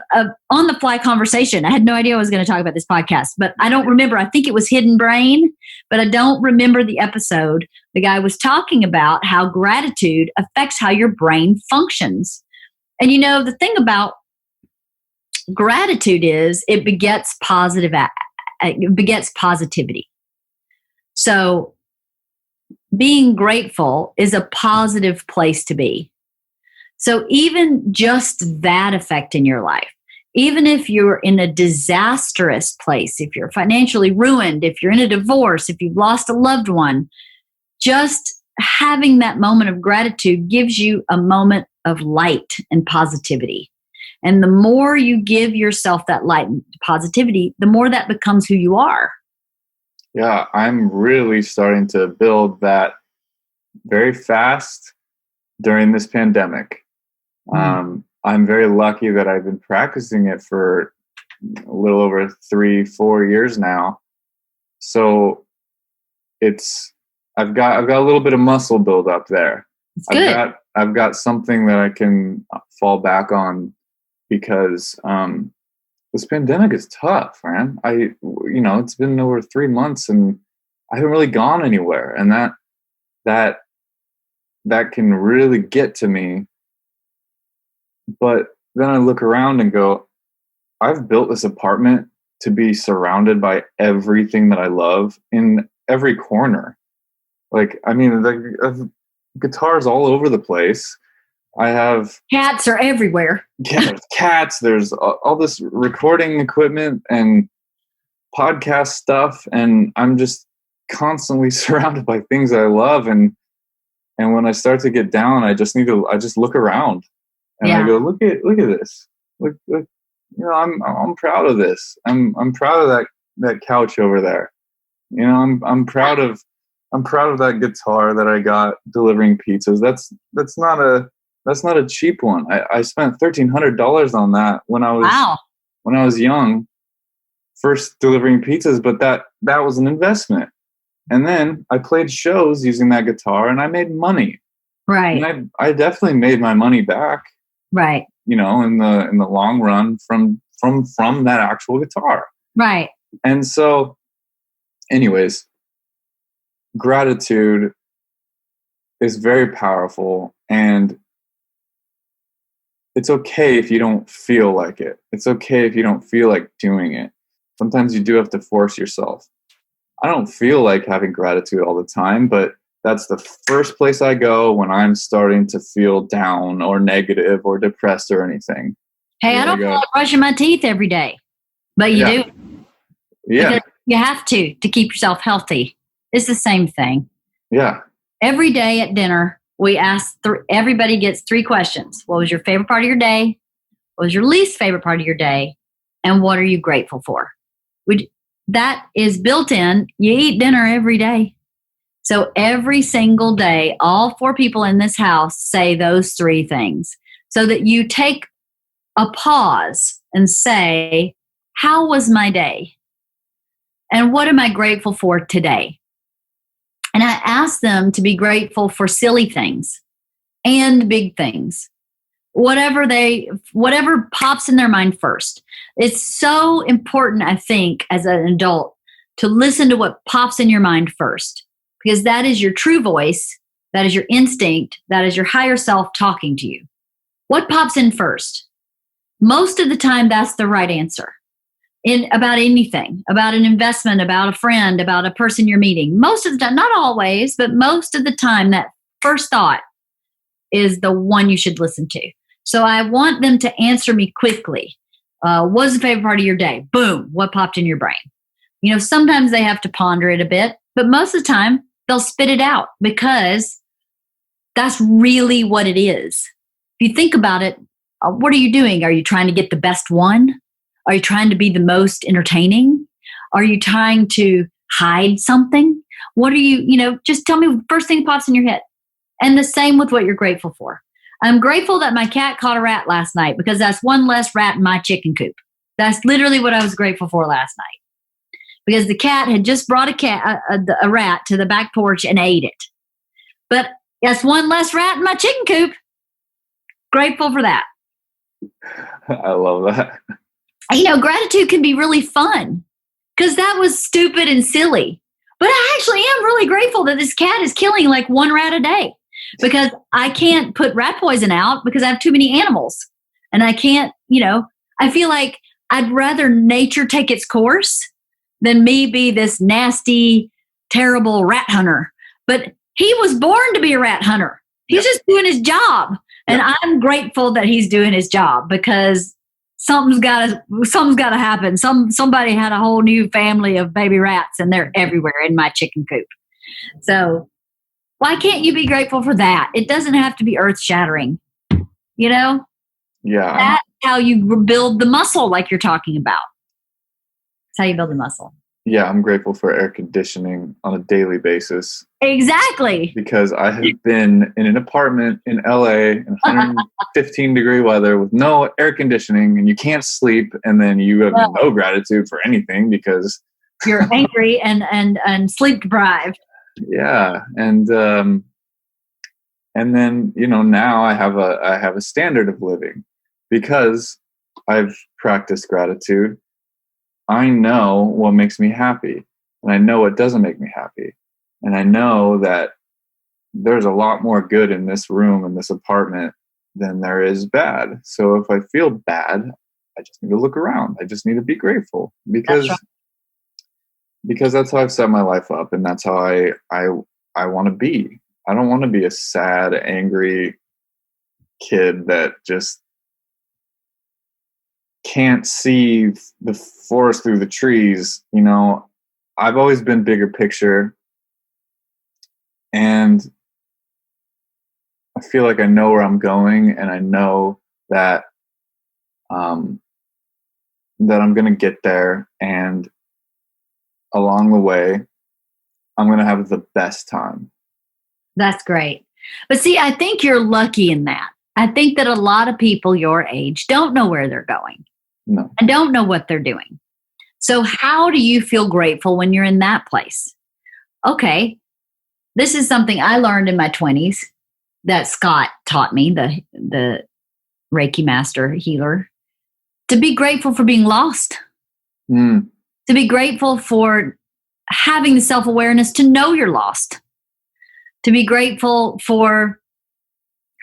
on-the-fly conversation. I had no idea I was going to talk about this podcast, but I don't remember. I think it was Hidden Brain, but I don't remember the episode. The guy was talking about how gratitude affects how your brain functions. And the thing about gratitude is it begets positivity. So being grateful is a positive place to be. So even just that effect in your life, even if you're in a disastrous place, if you're financially ruined, if you're in a divorce, if you've lost a loved one, just having that moment of gratitude gives you a moment of light and positivity. And the more you give yourself that light and positivity, the more that becomes who you are. Yeah, I'm really starting to build that very fast during this pandemic. I'm very lucky that I've been practicing it for a little over 3-4 years now. So I've got a little bit of muscle build up there. It's good. I've got something that I can fall back on because this pandemic is tough, man. It's been over 3 months and I haven't really gone anywhere, and that can really get to me. But then I look around and go, I've built this apartment to be surrounded by everything that I love in every corner. The guitars all over the place. I have cats are everywhere. Yeah, there's cats. There's all this recording equipment and podcast stuff, and I'm just constantly surrounded by things that I love. And when I start to get down, I just look around, and I go, look at this. Look, I'm proud of this. I'm proud of that couch over there. I'm proud of that guitar that I got delivering pizzas. That's not a cheap one. I spent $1,300 on that when I was young, first delivering pizzas, but that was an investment. And then I played shows using that guitar and I made money. Right. And I definitely made my money back. Right. In the long run from that actual guitar. Right. And so anyways, gratitude is very powerful, and it's okay if you don't feel like it. It's okay if you don't feel like doing it. Sometimes you do have to force yourself. I don't feel like having gratitude all the time, but that's the first place I go when I'm starting to feel down or negative or depressed or anything. Hey, I don't feel like brushing my teeth every day, but you do. Yeah. You have to keep yourself healthy. It's the same thing. Yeah. Every day at dinner, we ask, everybody gets 3 questions. What was your favorite part of your day? What was your least favorite part of your day? And what are you grateful for? That is built in. You eat dinner every day. So every single day, all 4 people in this house say those 3 things so that you take a pause and say, how was my day? And what am I grateful for today? And I ask them to be grateful for silly things and big things. Whatever pops in their mind first. It's so important, I think, as an adult to listen to what pops in your mind first, because that is your true voice. That is your instinct. That is your higher self talking to you. What pops in first? Most of the time, that's the right answer. About anything, about an investment, about a friend, about a person you're meeting. Most of the time, not always, but most of the time, that first thought is the one you should listen to. So I want them to answer me quickly. What's the favorite part of your day? Boom. What popped in your brain? Sometimes they have to ponder it a bit, but most of the time they'll spit it out because that's really what it is. If you think about it, what are you doing? Are you trying to get the best one? Are you trying to be the most entertaining? Are you trying to hide something? What are you, just tell me the first thing that pops in your head. And the same with what you're grateful for. I'm grateful that my cat caught a rat last night because that's one less rat in my chicken coop. That's literally what I was grateful for last night. Because the cat had just brought a rat to the back porch and ate it. But that's one less rat in my chicken coop. Grateful for that. I love that. Gratitude can be really fun because that was stupid and silly. But I actually am really grateful that this cat is killing like 1 rat a day because I can't put rat poison out because I have too many animals. And I can't, I feel like I'd rather nature take its course than me be this nasty, terrible rat hunter. But he was born to be a rat hunter. He's just doing his job. And I'm grateful that he's doing his job because something's got to happen. Somebody had a whole new family of baby rats and they're everywhere in my chicken coop. So why can't you be grateful for that? It doesn't have to be earth shattering, Yeah. That's how you build the muscle like you're talking about. That's how you build the muscle. Yeah, I'm grateful for air conditioning on a daily basis. Exactly. Because I have been in an apartment in LA in 115 degree weather with no air conditioning and you can't sleep and then you have no gratitude for anything because you're angry and sleep deprived. Yeah. And then, now I have a standard of living because I've practiced gratitude. I know what makes me happy and I know what doesn't make me happy. And I know that there's a lot more good in this room, in this apartment, than there is bad. So if I feel bad, I just need to look around. I just need to be grateful because that's how I've set my life up. And that's how I want to be. I don't want to be a sad, angry kid that just can't see the forest through the trees. I've always been bigger picture. And I feel like I know where I'm going and I know that that I'm going to get there, and along the way I'm going to have the best time. That's great. But see, I think you're lucky in that. I think that a lot of people your age don't know where they're going. No. And don't know what they're doing. So how do you feel grateful when you're in that place? Okay. This is something I learned in my 20s that Scott taught me, the Reiki master healer, to be grateful for being lost, to be grateful for having the self-awareness to know you're lost, to be grateful for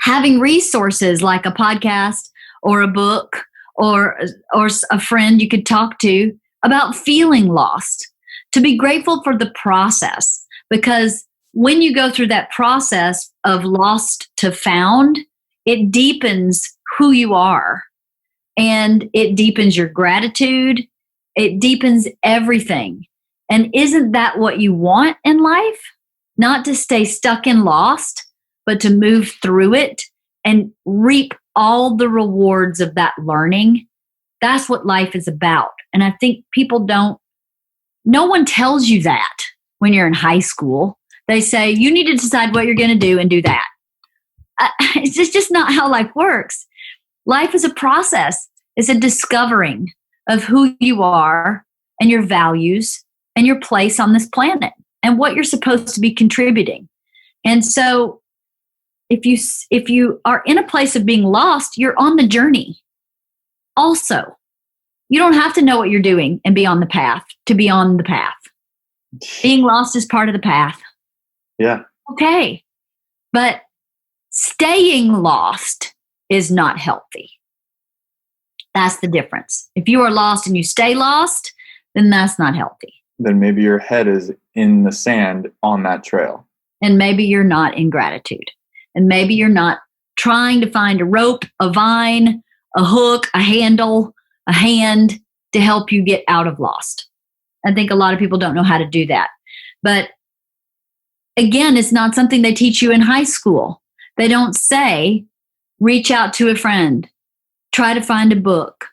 having resources like a podcast or a book or a friend you could talk to about feeling lost, to be grateful for the process, because when you go through that process of lost to found, it deepens who you are and it deepens your gratitude. It deepens everything. And isn't that what you want in life? Not to stay stuck and lost, but to move through it and reap all the rewards of that learning. That's what life is about. And I think no one tells you that when you're in high school. They say, you need to decide what you're going to do and do that. It's just not how life works. Life is a process. It's a discovering of who you are and your values and your place on this planet and what you're supposed to be contributing. And so if you are in a place of being lost, you're on the journey. Also, you don't have to know what you're doing and be on the path to be on the path. Being lost is part of the path. Yeah. Okay. But staying lost is not healthy. That's the difference. If you are lost and you stay lost, then that's not healthy. Then maybe your head is in the sand on that trail. And maybe you're not in gratitude. And maybe you're not trying to find a rope, a vine, a hook, a handle, a hand to help you get out of lost. I think a lot of people don't know how to do that. But again, it's not something they teach you in high school. They don't say, reach out to a friend, try to find a book,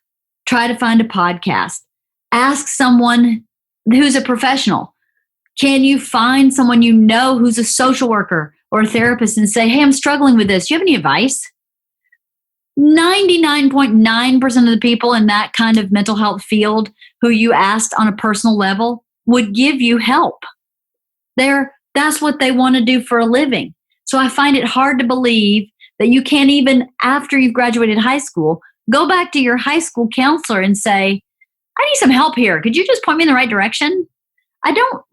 try to find a podcast, ask someone who's a professional. Can you find someone you know who's a social worker or a therapist and say, hey, I'm struggling with this. Do you have any advice? 99.9% of the people in that kind of mental health field who you asked on a personal level would give you help. That's what they want to do for a living. So I find it hard to believe that you can't even, after you've graduated high school, go back to your high school counselor and say, I need some help here. Could you just point me in the right direction? I know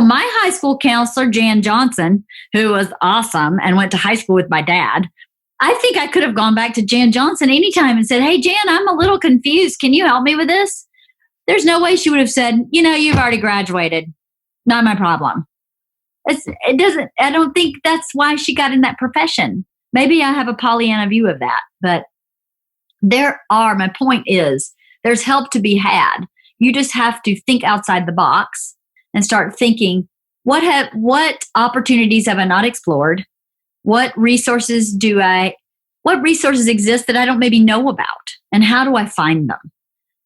my high school counselor, Jan Johnson, who was awesome and went to high school with my dad. I think I could have gone back to Jan Johnson anytime and said, hey, Jan, I'm a little confused. Can you help me with this? There's no way she would have said, you've already graduated. Not my problem. I don't think that's why she got in that profession. Maybe I have a Pollyanna view of that, but my point is, there's help to be had. You just have to think outside the box and start thinking, what opportunities have I not explored? What resources exist that I don't maybe know about? And how do I find them?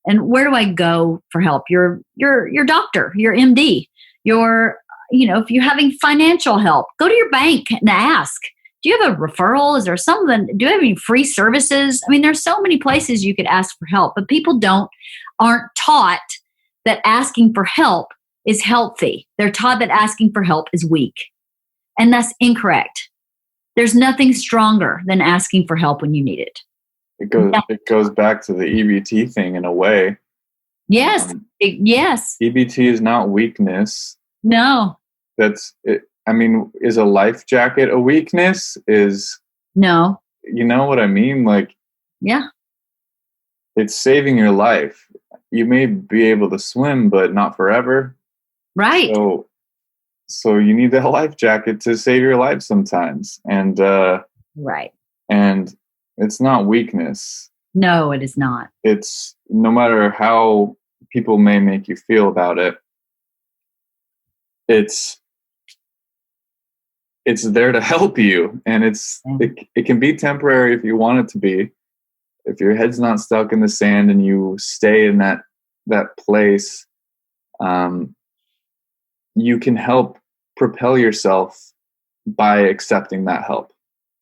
And where do I go for help? Your doctor, your MD, if you're having financial help, go to your bank and ask, do you have a referral? Is there something? Do you have any free services? I mean, there's so many places you could ask for help, but people aren't taught that asking for help is healthy. They're taught that asking for help is weak. And that's incorrect. There's nothing stronger than asking for help when you need it. It goes back to the EBT thing in a way. Yes. Yes. EBT is not weakness. No. That's it. I mean, is a life jacket a weakness? No. You know what I mean? Like, yeah. It's saving your life. You may be able to swim, but not forever. Right. So you need that life jacket to save your life sometimes. And right. And it's not weakness. No, it is not. It's no matter how people may make you feel about it. It's there to help you, and it can be temporary if you want it to be. If your head's not stuck in the sand and you stay in that place, you can help propel yourself by accepting that help.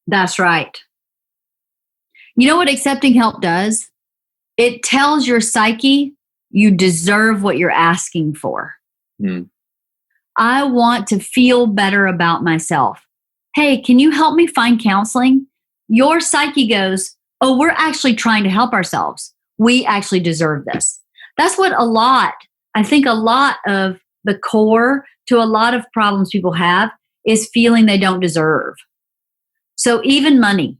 That's right. You know what accepting help does? It tells your psyche you deserve what you're asking for. I want to feel better about myself. Hey, can you help me find counseling? Your psyche goes, oh, we're actually trying to help ourselves. We actually deserve this. That's what I think a lot of the core to a lot of problems people have is feeling they don't deserve. So even money,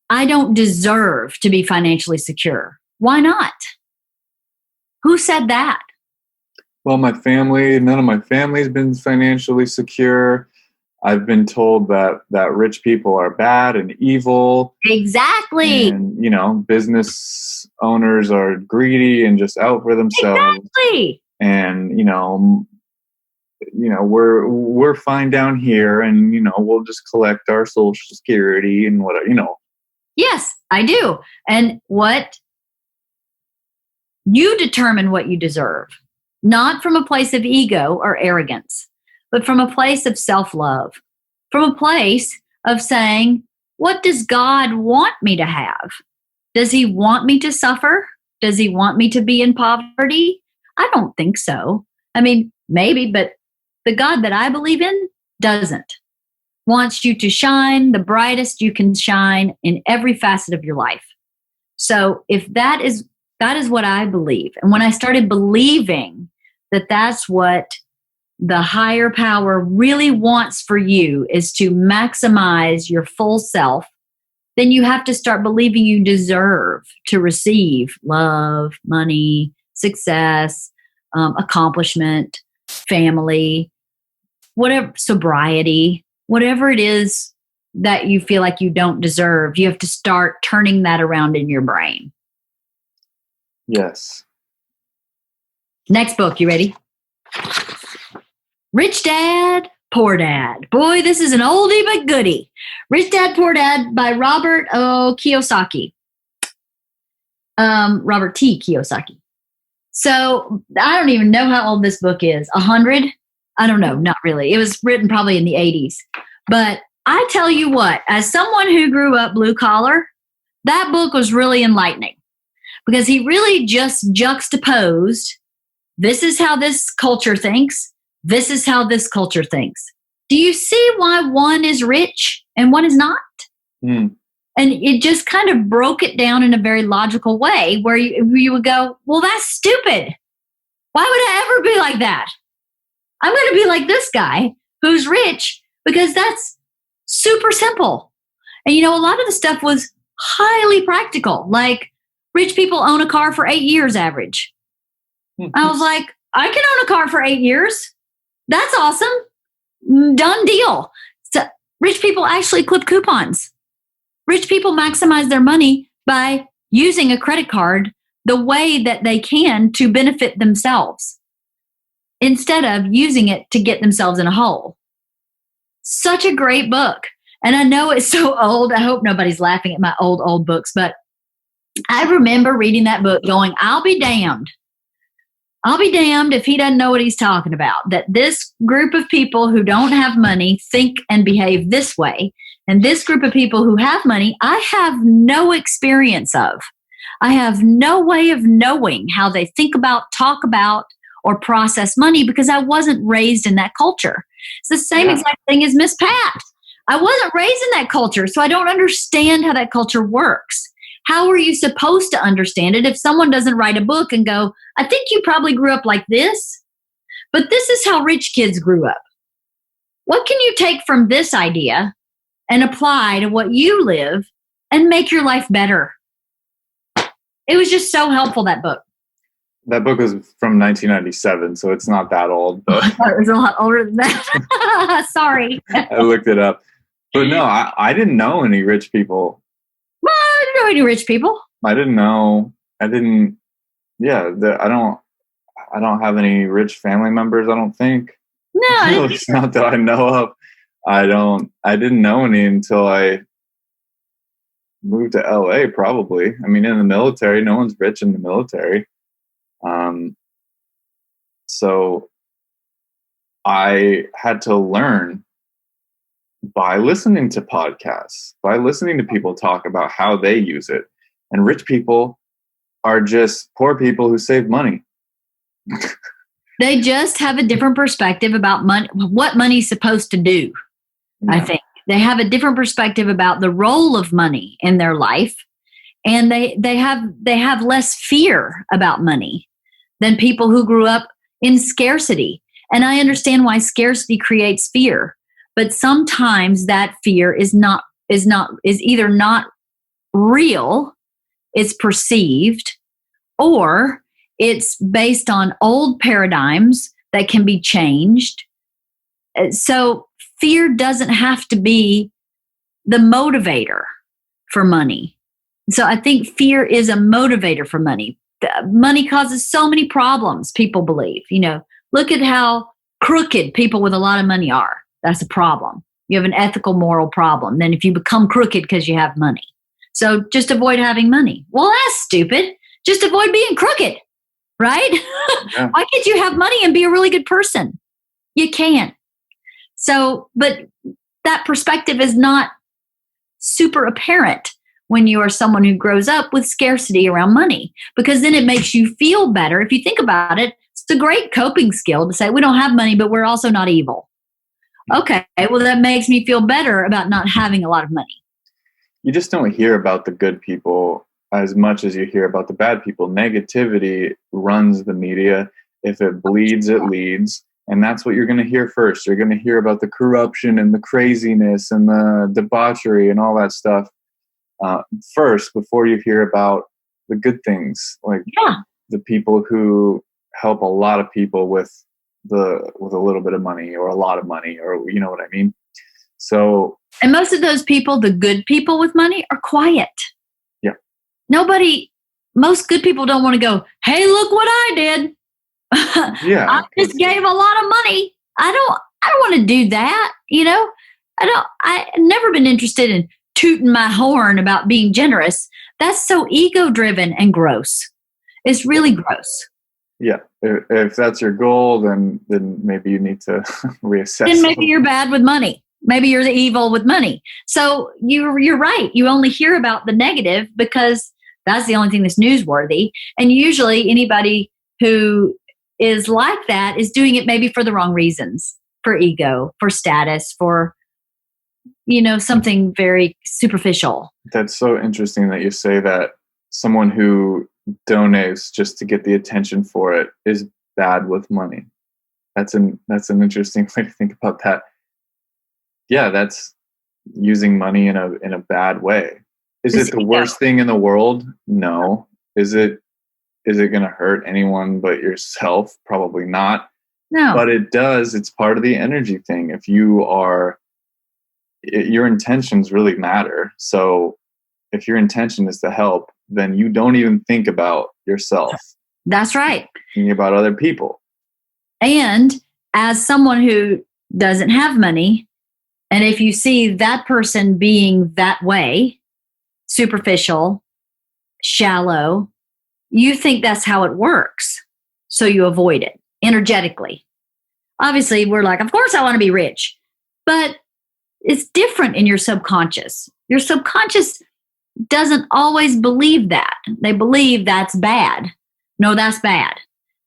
I don't deserve to be financially secure. Why not? Who said that? Well, none of my family's been financially secure. I've been told that rich people are bad and evil. Exactly. And, business owners are greedy and just out for themselves. Exactly. and we're fine down here, and we'll just collect our Social Security and whatever. Yes, I do. And what you determine what you deserve, not from a place of ego or arrogance, but from a place of self-love, from a place of saying, what does God want me to have? Does he want me to suffer? Does he want me to be in poverty? I don't think so. I mean, maybe, but the God that I believe in doesn't. Wants you to shine the brightest you can shine in every facet of your life. So if that is what I believe, and when I started believing that that's what the higher power really wants for you is to maximize your full self, then you have to start believing you deserve to receive love, money, success, accomplishment, family, whatever, sobriety, whatever it is that you feel like you don't deserve. You have to start turning that around in your brain. Yes. Next book, you ready? Rich Dad, Poor Dad. Boy, this is an oldie but goodie. Rich Dad, Poor Dad by Robert Kiyosaki. Robert T. Kiyosaki. So I don't even know how old this book is. 100? I don't know. Not really. It was written probably in the 80s. But I tell you what, as someone who grew up blue collar, that book was really enlightening because he really just juxtaposed, this is how this culture thinks. This is how this culture thinks. Do you see why one is rich and one is not? Mm. And it just kind of broke it down in a very logical way where you would go, well, that's stupid. Why would I ever be like that? I'm going to be like this guy who's rich because that's super simple. And, a lot of the stuff was highly practical. Like rich people own a car for 8 years average. I was like, I can own a car for 8 years. That's awesome. Done deal. So rich people actually clip coupons. Rich people maximize their money by using a credit card the way that they can to benefit themselves instead of using it to get themselves in a hole. Such a great book. And I know it's so old. I hope nobody's laughing at my old books, but I remember reading that book going, I'll be damned. I'll be damned if he doesn't know what he's talking about, that this group of people who don't have money think and behave this way. And this group of people who have money, I have no experience of. I have no way of knowing how they think about, talk about, or process money because I wasn't raised in that culture. It's the same exact thing as Miss Pat. I wasn't raised in that culture, so I don't understand how that culture works. How are you supposed to understand it if someone doesn't write a book and go, I think you probably grew up like this, but this is how rich kids grew up. What can you take from this idea and apply to what you live and make your life better? It was just so helpful, that book. That book was from 1997, so it's not that old. But I thought it was a lot older than that. Sorry. I looked it up. But no, I didn't know any rich people. Well, I didn't know any rich people. I didn't know. I don't have any rich family members, I don't think. No. It's not that I know of. I didn't know any until I moved to LA, probably. I mean, in the military, no one's rich in the military. So I had to learn by listening to podcasts, by listening to people talk about how they use it. And rich people are just poor people who save money. They just have a different perspective about money, what money's supposed to do. Yeah. I think they have a different perspective about the role of money in their life. And they have less fear about money than people who grew up in scarcity. And I understand why scarcity creates fear. But sometimes that fear is either not real, it's perceived, or it's based on old paradigms that can be changed. So fear doesn't have to be the motivator for money. So I think fear is a motivator for money. money causes so many problems, people believe. Look at how crooked people with a lot of money are. That's a problem. You have an ethical, moral problem. Then if you become crooked because you have money. So just avoid having money. Well, that's stupid. Just avoid being crooked, right? Yeah. Why can't you have money and be a really good person? You can. So, but that perspective is not super apparent when you are someone who grows up with scarcity around money, because then it makes you feel better. If you think about it, it's a great coping skill to say, we don't have money, but we're also not evil. Okay, well, that makes me feel better about not having a lot of money. You just don't hear about the good people as much as you hear about the bad people. Negativity runs the media. If it bleeds, it leads. And that's what you're going to hear first. You're going to hear about the corruption and the craziness and the debauchery and all that stuff first, before you hear about the good things, like the people who help a lot of people with a little bit of money or a lot of money, or you know what I mean? So, and most of those people, the good people with money, are quiet. Yeah. Most good people don't want to go, hey, look what I did. Yeah. I just gave a lot of money. I don't want to do that. I've never been interested in tooting my horn about being generous. That's so ego driven and gross. It's really gross. Yeah. If that's your goal, then maybe you need to reassess. Then maybe you're bad with money. Maybe you're the evil with money. So you're right. You only hear about the negative because that's the only thing that's newsworthy. And usually anybody who is like that is doing it maybe for the wrong reasons, for ego, for status, for, something very superficial. That's so interesting that you say that someone who donates just to get the attention for it is bad with money. That's an interesting way to think about that. Yeah, that's using money in a bad way. Is it the worst thing in the world? No. Is it going to hurt anyone but yourself? Probably not. No. But it does. It's part of the energy thing. If your intentions really matter. So if your intention is to help, then you don't even think about yourself. That's right. Thinking about other people. And as someone who doesn't have money, and if you see that person being that way, superficial, shallow, you think that's how it works. So you avoid it energetically. Obviously, we're like, of course I want to be rich. But it's different in your subconscious. Your subconscious doesn't always believe that. They believe that's bad. No, that's bad.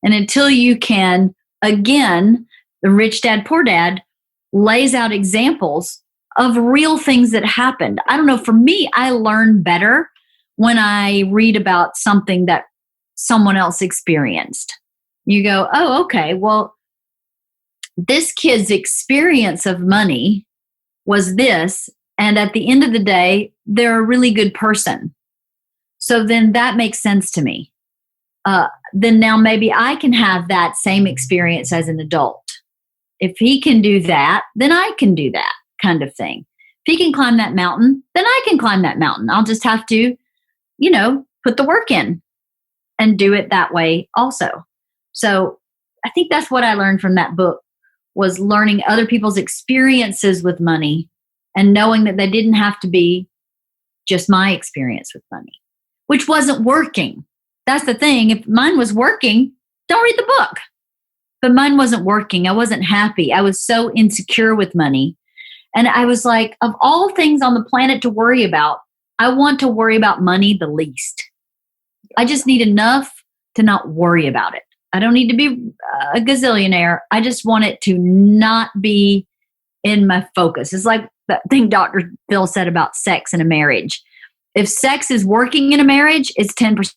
And until you can, again, the Rich Dad, Poor Dad lays out examples of real things that happened. I don't know, for me, I learn better when I read about something that someone else experienced. You go, oh, okay, well, this kid's experience of money was this, and at the end of the day, they're a really good person. So then that makes sense to me. Then now maybe I can have that same experience as an adult. If he can do that, then I can do that kind of thing. If he can climb that mountain, then I can climb that mountain. I'll just have to, put the work in and do it that way also. So I think that's what I learned from that book, was learning other people's experiences with money and knowing that they didn't have to be just my experience with money, which wasn't working. That's the thing. If mine was working, don't read the book. But mine wasn't working. I wasn't happy. I was so insecure with money. And I was like, of all things on the planet to worry about, I want to worry about money the least. I just need enough to not worry about it. I don't need to be a gazillionaire. I just want it to not be in my focus. It's like that thing Dr. Phil said about sex in a marriage. If sex is working in a marriage, it's 10%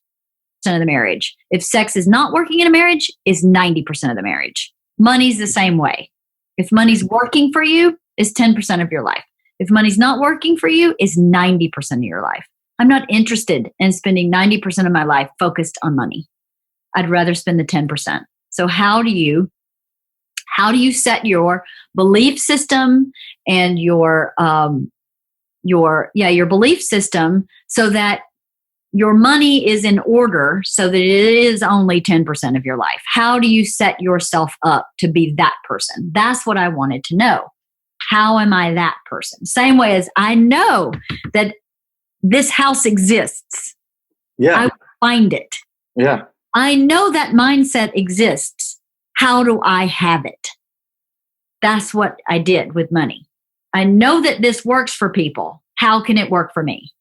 of the marriage. If sex is not working in a marriage, it's 90% of the marriage. Money's the same way. If money's working for you, it's 10% of your life. If money's not working for you, it's 90% of your life. I'm not interested in spending 90% of my life focused on money. I'd rather spend the 10%. So how do you set your belief system and your belief system so that your money is in order so that it is only 10% of your life? How do you set yourself up to be that person? That's what I wanted to know. How am I that person? Same way as I know that this house exists. Yeah. I will find it. Yeah. I know that mindset exists. How do I have it? That's what I did with money. I know that this works for people. How can it work for me?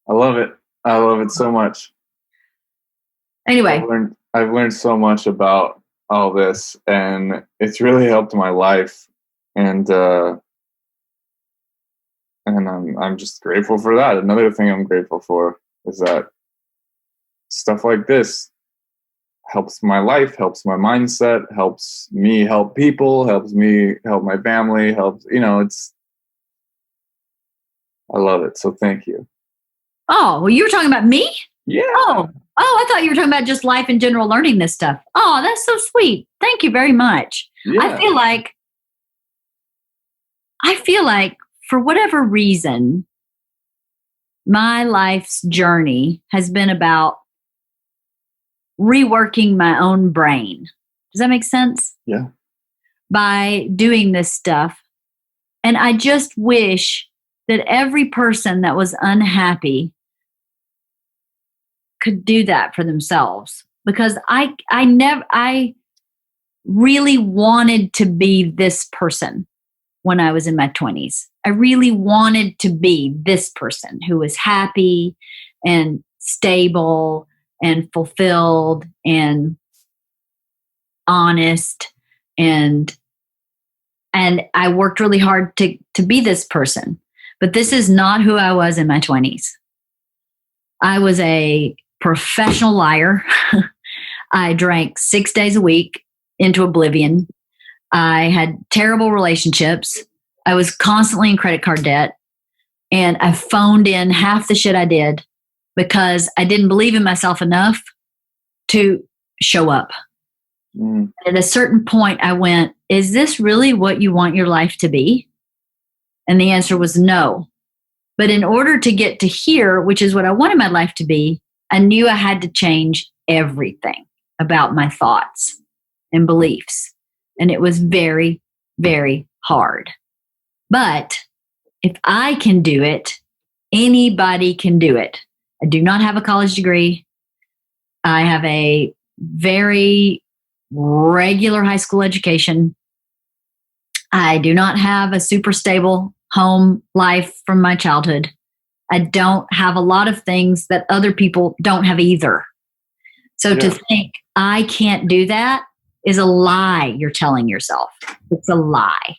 I love it. I love it so much. Anyway. I've learned so much about all this, and it's really helped my life. And I'm just grateful for that. Another thing I'm grateful for is that stuff like this helps my life, helps my mindset, helps me help people, helps me help my family, helps, I love it. So thank you. Oh, well, you were talking about me? Yeah. Oh, I thought you were talking about just life in general, learning this stuff. Oh, that's so sweet. Thank you very much. Yeah. I feel like for whatever reason, my life's journey has been about reworking my own brain. Does that make sense? Yeah. By doing this stuff. And I just wish that every person that was unhappy could do that for themselves, because I really wanted to be this person when I was in my 20s. I really wanted to be this person who was happy and stable and fulfilled and honest, and I worked really hard to be this person. But this is not who I was in my 20s. I was a professional liar. I drank 6 days a week into oblivion. I had terrible relationships. I was constantly in credit card debt. And I phoned in half the shit I did because I didn't believe in myself enough to show up. Mm. At a certain point, I went, is this really what you want your life to be? And the answer was no. But in order to get to here, which is what I wanted my life to be, I knew I had to change everything about my thoughts and beliefs. And it was very, very hard. But if I can do it, anybody can do it. I do not have a college degree. I have a very regular high school education. I do not have a super stable home life from my childhood. I don't have a lot of things that other people don't have either. So to think I can't do that is a lie you're telling yourself. It's a lie.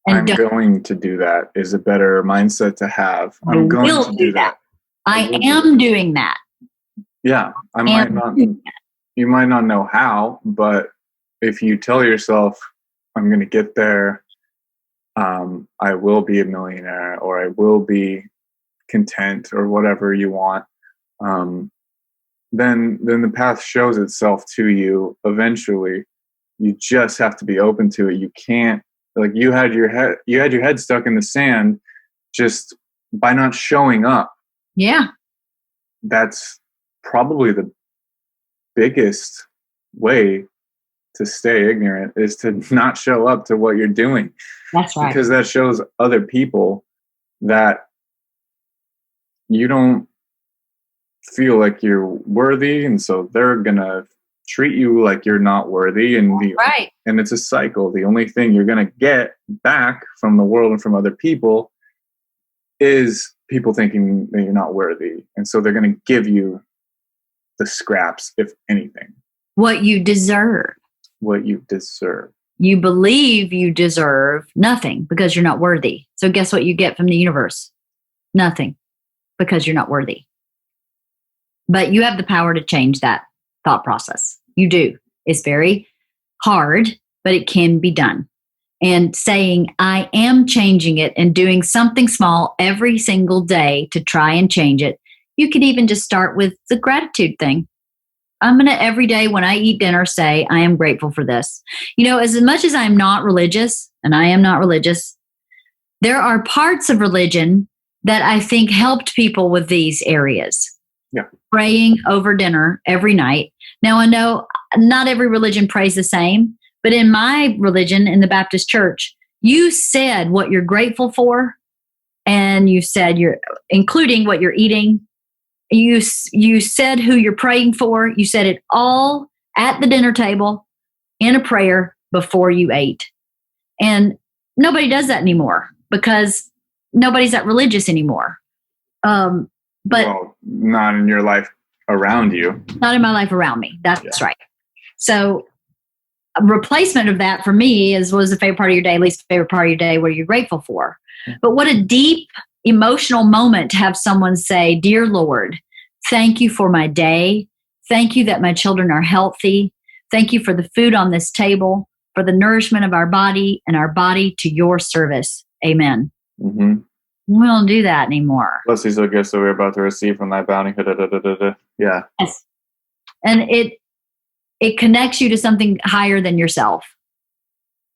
And I'm going to do that is a better mindset to have. I'm going to do that. I am doing that. Yeah. You might not know how, but if you tell yourself, I'm going to get there, I will be a millionaire, or I will be content, or whatever you want, then the path shows itself to you eventually. You just have to be open to it. You can't, like, you had your head stuck in the sand just by not showing up. Yeah. That's probably the biggest way to stay ignorant, is to not show up to what you're doing. That's right. Because that shows other people that you don't feel like you're worthy, and so they're gonna treat you like you're not worthy, and right. And it's a cycle. The only thing you're gonna get back from the world and from other people is people thinking that you're not worthy, and so they're gonna give you the scraps, if anything. What you deserve. What you deserve. You believe you deserve nothing because you're not worthy. So guess what you get from the universe? Nothing, because you're not worthy. But you have the power to change that thought process. You do. It's very hard, but it can be done. And saying, I am changing it, and doing something small every single day to try and change it. You could even just start with the gratitude thing. I'm going to every day when I eat dinner say, I am grateful for this. As much as I'm not religious, and I am not religious, there are parts of religion that I think helped people with these areas. Yeah. Praying over dinner every night. Now, I know not every religion prays the same, but in my religion, in the Baptist church, you said what you're grateful for, and you said you're including what you're eating. You said who you're praying for. You said it all at the dinner table in a prayer before you ate. And nobody does that anymore because nobody's that religious anymore. But not in your life around you. Not in my life around me. That's right. So a replacement of that for me was the favorite part of your day, least favorite part of your day, what are you grateful for? But what a deep emotional moment to have someone say, "Dear Lord, thank you for my day. Thank you that my children are healthy. Thank you for the food on this table, for the nourishment of our body and our body to your service. Amen." Mm-hmm. We don't do that anymore. Bless these are gifts that we're about to receive from thy bounty. Yeah. Yes. And it connects you to something higher than yourself.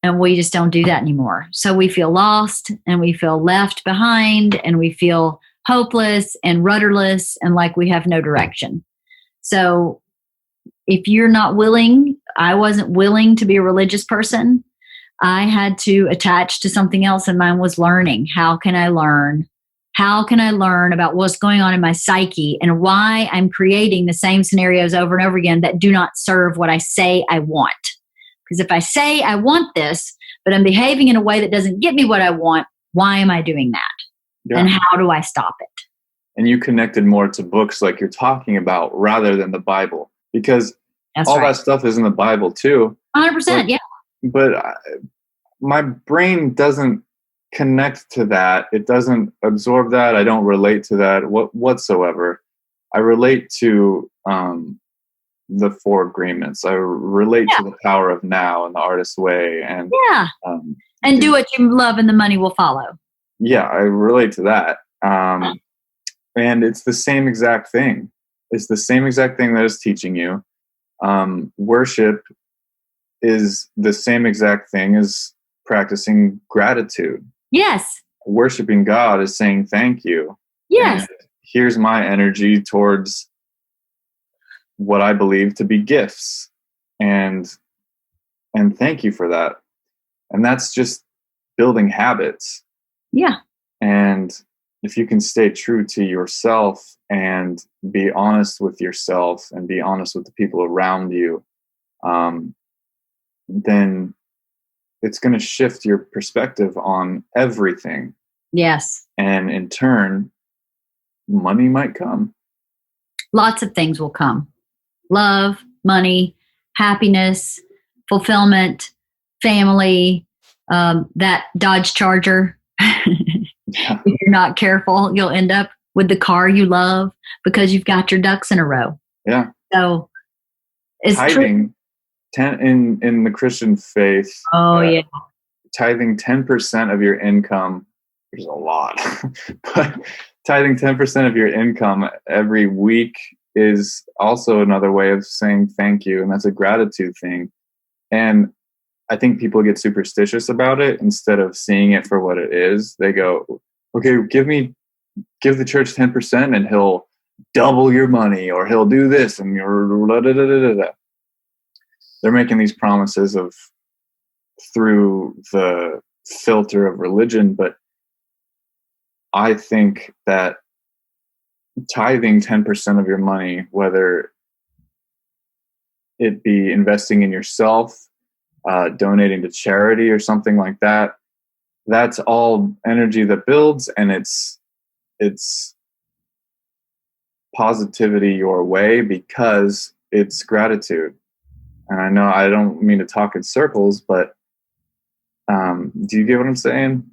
And we just don't do that anymore. So we feel lost and we feel left behind and we feel hopeless and rudderless and like we have no direction. So if you're not willing, I wasn't willing to be a religious person. I had to attach to something else, and mine was learning. How can I learn? How can I learn about what's going on in my psyche and why I'm creating the same scenarios over and over again that do not serve what I say I want? Because if I say I want this, but I'm behaving in a way that doesn't get me what I want, why am I doing that? Yeah. And how do I stop it? And you connected more to books like you're talking about rather than the Bible, because that stuff is in the Bible too. 100%, yeah. But my brain doesn't connect to that. It doesn't absorb that. I don't relate to that whatsoever. I relate to the Four Agreements. I relate to the power of now and the artist's way. And and do what you love and the money will follow. Yeah, I relate to that. And it's the same exact thing. It's the same exact thing that is teaching you. Worship is the same exact thing as practicing gratitude. Yes. Worshiping God is saying thank you. Yes. And here's my energy towards what I believe to be gifts. And thank you for that. And that's just building habits. Yeah. And if you can stay true to yourself and be honest with yourself and be honest with the people around you, then it's going to shift your perspective on everything. Yes. And in turn, money might come. Lots of things will come. Love, money, happiness, fulfillment, family, that Dodge Charger. If you're not careful, you'll end up with the car you love because you've got your ducks in a row. Yeah. So it's tithing. In the Christian faith, tithing 10% of your income, which is a lot, but tithing 10% of your income every week is also another way of saying thank you, and that's a gratitude thing. And I think people get superstitious about it instead of seeing it for what it is. They go, okay, give the church 10% and he'll double your money, or he'll do this, and you're they're making these promises through the filter of religion. But I think that tithing 10% of your money, whether it be investing in yourself, donating to charity or something like that, that's all energy that builds, and it's positivity your way because it's gratitude. And I know I don't mean to talk in circles, but do you get what I'm saying?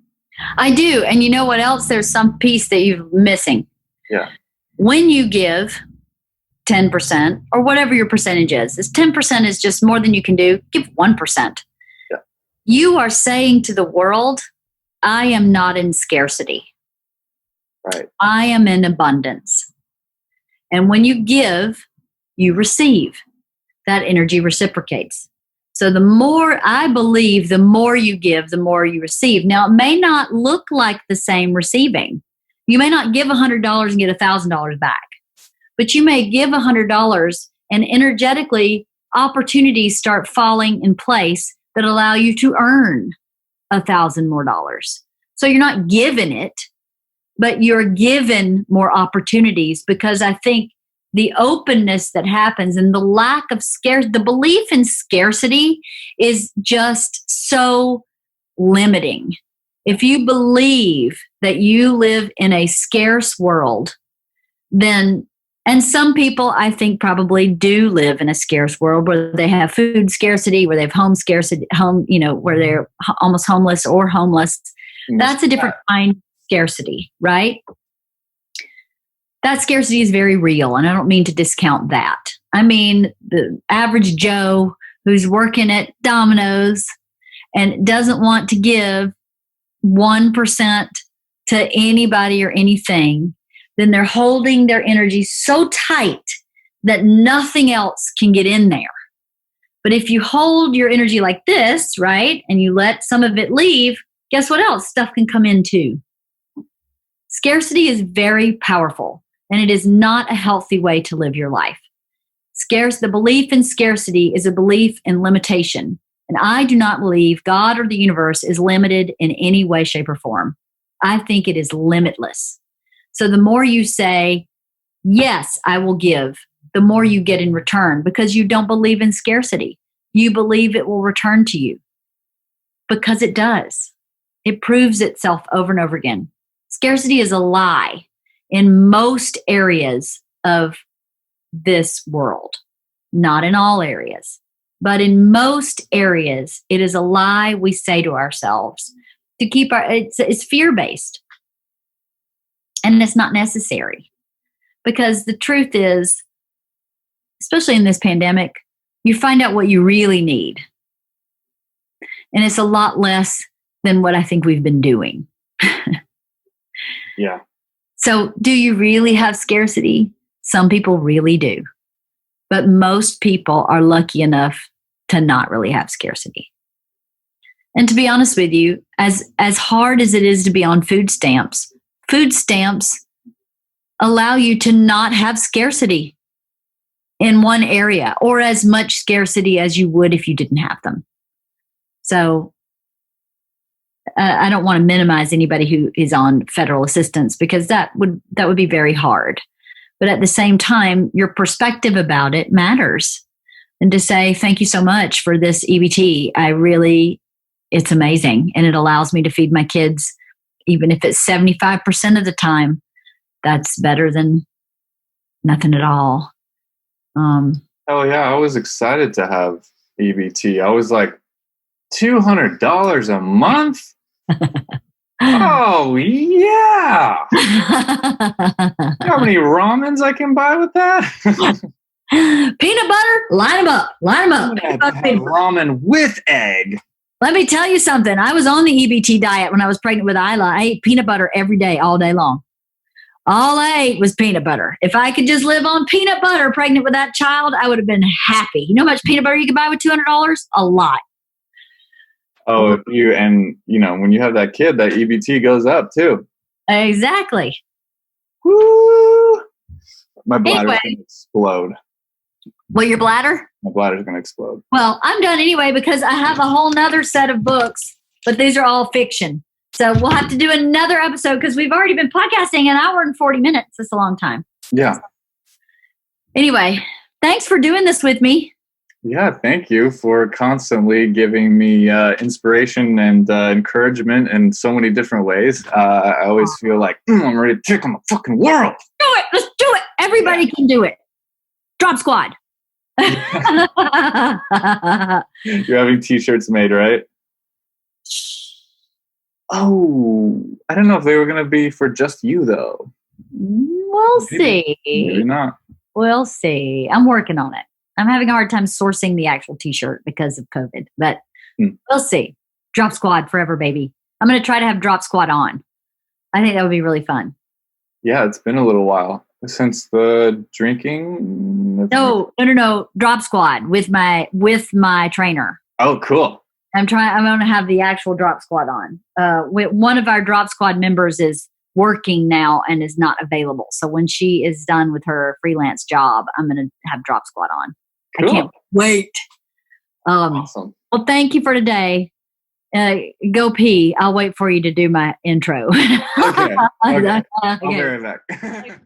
I do. And you know what else? There's some piece that you're missing. Yeah. When you give 10% or whatever your percentage is, 10% is just more than you can do. Give 1%. Yeah. You are saying to the world, I am not in scarcity. Right. I am in abundance. And when you give, you receive. That energy reciprocates. So the more, I believe, the more you give, the more you receive. Now, it may not look like the same receiving. You may not give $100 and get $1,000 back, but you may give $100 and energetically opportunities start falling in place that allow you to earn $1,000 more dollars. So you're not given it, but you're given more opportunities, because I think the openness that happens and the lack of the belief in scarcity is just so limiting. If you believe that you live in a scarce world, then, and some people I think probably do live in a scarce world where they have food scarcity, where they have home scarcity, where they're almost homeless or homeless. That's a different kind of scarcity, right? That scarcity is very real, and I don't mean to discount that. I mean, the average Joe who's working at Domino's and doesn't want to give 1% to anybody or anything, then they're holding their energy so tight that nothing else can get in there. But if you hold your energy like this, right, and you let some of it leave, guess what else? Stuff can come in too. Scarcity is very powerful, and it is not a healthy way to live your life. The belief in scarcity is a belief in limitation. And I do not believe God or the universe is limited in any way, shape, or form. I think it is limitless. So the more you say, yes, I will give, the more you get in return, because you don't believe in scarcity. You believe it will return to you, because it does. It proves itself over and over again. Scarcity is a lie in most areas of this world, not in all areas. But in most areas, it is a lie we say to ourselves to keep it's fear-based. And it's not necessary. Because the truth is, especially in this pandemic, you find out what you really need. And it's a lot less than what I think we've been doing. Yeah. So do you really have scarcity? Some people really do. But most people are lucky enough to not really have scarcity. And to be honest with you, as hard as it is to be on food stamps allow you to not have scarcity in one area, or as much scarcity as you would if you didn't have them. So I don't want to minimize anybody who is on federal assistance, because that would be very hard. But at the same time, your perspective about it matters. And to say, thank you so much for this EBT. It's amazing. And it allows me to feed my kids, even if it's 75% of the time. That's better than nothing at all. Oh yeah, I was excited to have EBT. I was like, $200 a month? Oh yeah. You know how many ramens I can buy with that? Peanut butter, line them up. Ramen with egg. Let me tell you something. I was on the EBT diet when I was pregnant with Isla. I ate peanut butter every day, all day long. All I ate was peanut butter. If I could just live on peanut butter pregnant with that child, I would have been happy. You know how much peanut butter you could buy with $200? A lot. Oh, when you have that kid, that EBT goes up too. Exactly. Woo! My bladder's going to explode. Well, your bladder? My bladder's going to explode. Well, I'm done anyway, because I have a whole nother set of books, but these are all fiction. So we'll have to do another episode, because we've already been podcasting an hour and 40 minutes. That's a long time. Yeah. Anyway, thanks for doing this with me. Yeah, thank you for constantly giving me inspiration and encouragement in so many different ways. I always feel like I'm ready to take on the fucking world. Do it. Let's do it. Everybody can do it. Drop squad. You're having t-shirts made, right? Oh, I don't know if they were going to be for just you, though. We'll see. Maybe not. We'll see. I'm working on it. I'm having a hard time sourcing the actual t-shirt because of COVID, but we'll see. Drop squad forever, baby. I'm going to try to have drop squad on. I think that would be really fun. Yeah, it's been a little while since the drinking. No. Drop squad with my trainer. Oh, cool. I'm going to have the actual drop squad on. One of our drop squad members is working now and is not available. So when she is done with her freelance job, I'm going to have Drop Squad on. Cool. I can't wait. Awesome. Well, thank you for today. Go pee. I'll wait for you to do my intro. Okay. Okay. I'll be right back.